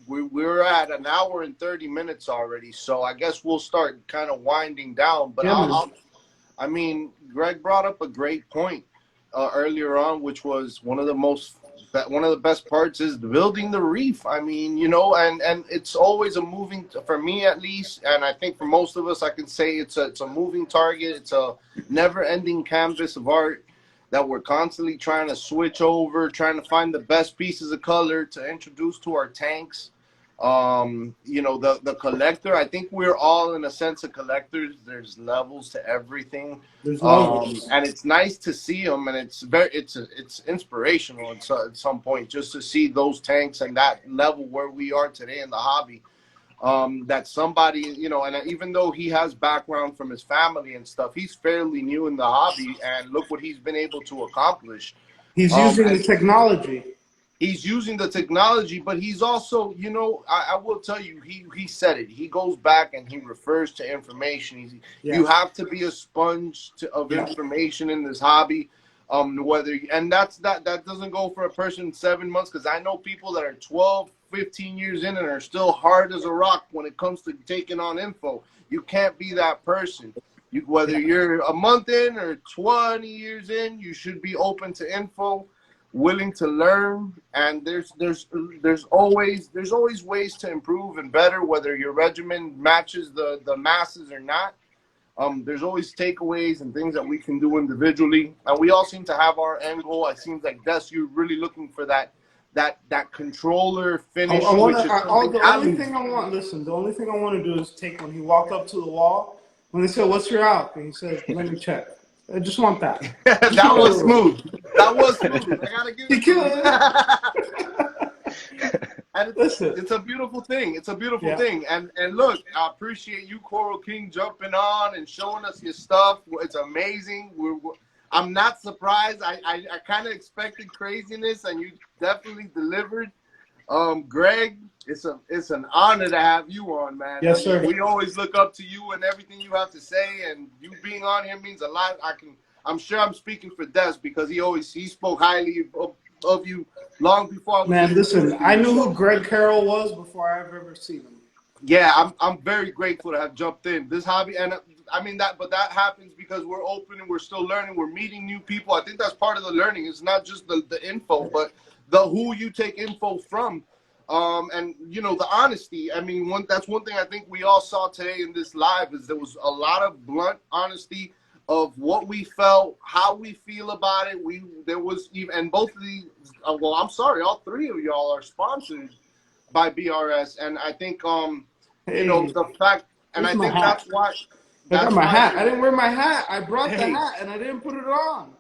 we're at an hour and 30 minutes already, so I guess we'll start kind of winding down. But Yeah, I mean, Greg brought up a great point earlier on, which was one of the best parts is building the reef. I mean, you know, and it's always a moving, for me at least, and I think for most of us, I can say it's a moving target. It's a never-ending canvas of art that we're constantly trying to switch over, trying to find the best pieces of color to introduce to our tanks. You know, the collector, I think we're all in a sense of collectors. There's levels to everything. there's levels. And it's nice to see them, and it's inspirational at some point just to see those tanks and that level where we are today in the hobby. That somebody, you know, and even though he has background from his family and stuff, he's fairly new in the hobby, and look what he's been able to accomplish. He's using the technology. He's using the technology, but he's also, you know, I will tell you, he said it. He goes back and he refers to information. You have to be a sponge of information in this hobby. That doesn't go for a person 7 months, because I know people that are 12, 15 years in and are still hard as a rock when it comes to taking on info. You can't be that person. Whether you're a month in or 20 years in, you should be open to info, willing to learn, and there's always ways to improve and better, whether your regimen matches the masses or not. There's always takeaways and things that we can do individually, and we all seem to have our end goal. It seems like Des, you're really looking for that controller finish. The only thing I want to do is take when he walked up to the wall, when they said, "What's your out?" and he said, "Let me check." I just want that. That was smooth. That was smooth. I gotta give it. And it's a beautiful thing. It's a beautiful thing. And look, I appreciate you, Coral King, jumping on and showing us your stuff. It's amazing. I'm not surprised. I kind of expected craziness, and you definitely delivered. Greg, it's an honor to have you on, man. Yes, sir. We always look up to you and everything you have to say, and you being on here means a lot. I'm sure I'm speaking for Des, because he spoke highly of you long before I was. Man, listen, I knew who Greg Carroll was before I've ever seen him. Yeah, I'm very grateful to have jumped in this hobby, and I mean but that happens because we're open and we're still learning. We're meeting new people. I think that's part of the learning. It's not just the info, but the who you take info from, and you know, the honesty. I mean, that's one thing I think we all saw today in this live, is there was a lot of blunt honesty of what we felt, how we feel about it. There was even, and both of these, well, I'm sorry, all three of y'all are sponsored by BRS, and I think you know, the fact, and I think that's why. I got my hat. I didn't wear my hat. I brought the hat and I didn't put it on.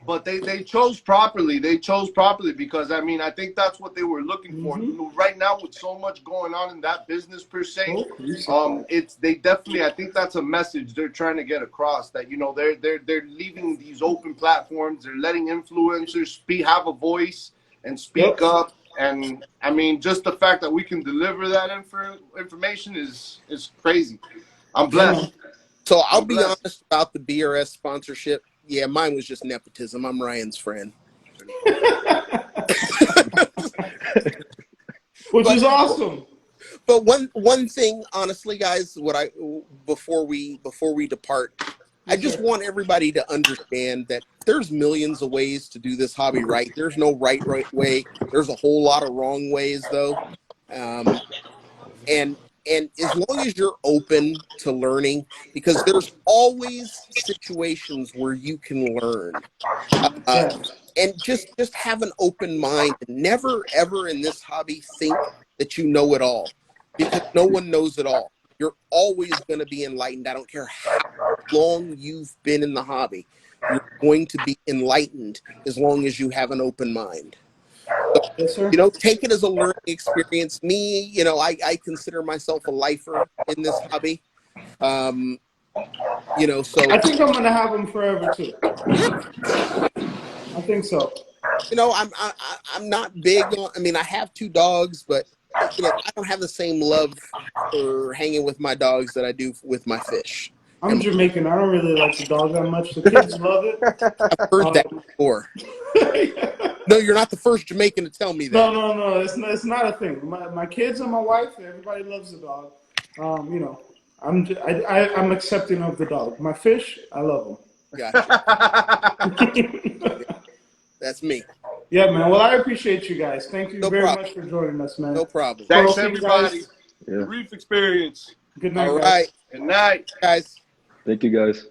But they chose properly. They chose properly, because I mean, I think that's what they were looking for. You know, right now, with so much going on in that business per se, they definitely, I think that's a message they're trying to get across, that, you know, they're leaving these open platforms. They're letting influencers have a voice and speak up. And I mean, just the fact that we can deliver that information is crazy. I'm blessed. So I'll I'm be blessed. honest about the BRS sponsorship. Yeah, mine was just nepotism. I'm Ryan's friend. Which is awesome. But one thing, honestly, guys, before we depart, I just want everybody to understand that there's millions of ways to do this hobby right. There's no right way. There's a whole lot of wrong ways, though. And as long as you're open to learning, because there's always situations where you can learn. And just have an open mind. Never, ever in this hobby think that you know it all, because no one knows it all. You're always going to be enlightened. I don't care how long you've been in the hobby. You're going to be enlightened as long as you have an open mind. So, Yes, sir. take it as a learning experience. Me, I consider myself a lifer in this hobby. So I think I'm gonna have them forever too. I think so. I'm not big on. I mean, I have 2 dogs, but I don't have the same love for hanging with my dogs that I do with my fish. I'm Jamaican. I don't really like the dog that much. The kids love it. I've heard that before. No, you're not the first Jamaican to tell me that. No. It's not a thing. My kids and my wife, everybody loves the dog. I'm accepting of the dog. My fish, I love them. Gotcha. That's me. Yeah, man. Well, I appreciate you guys. Thank you No very problem. much for joining us, man. No problem. Thanks, Well, everybody. Yeah. Reef experience. Good night, All guys. right, Good night, guys. Thank you, guys.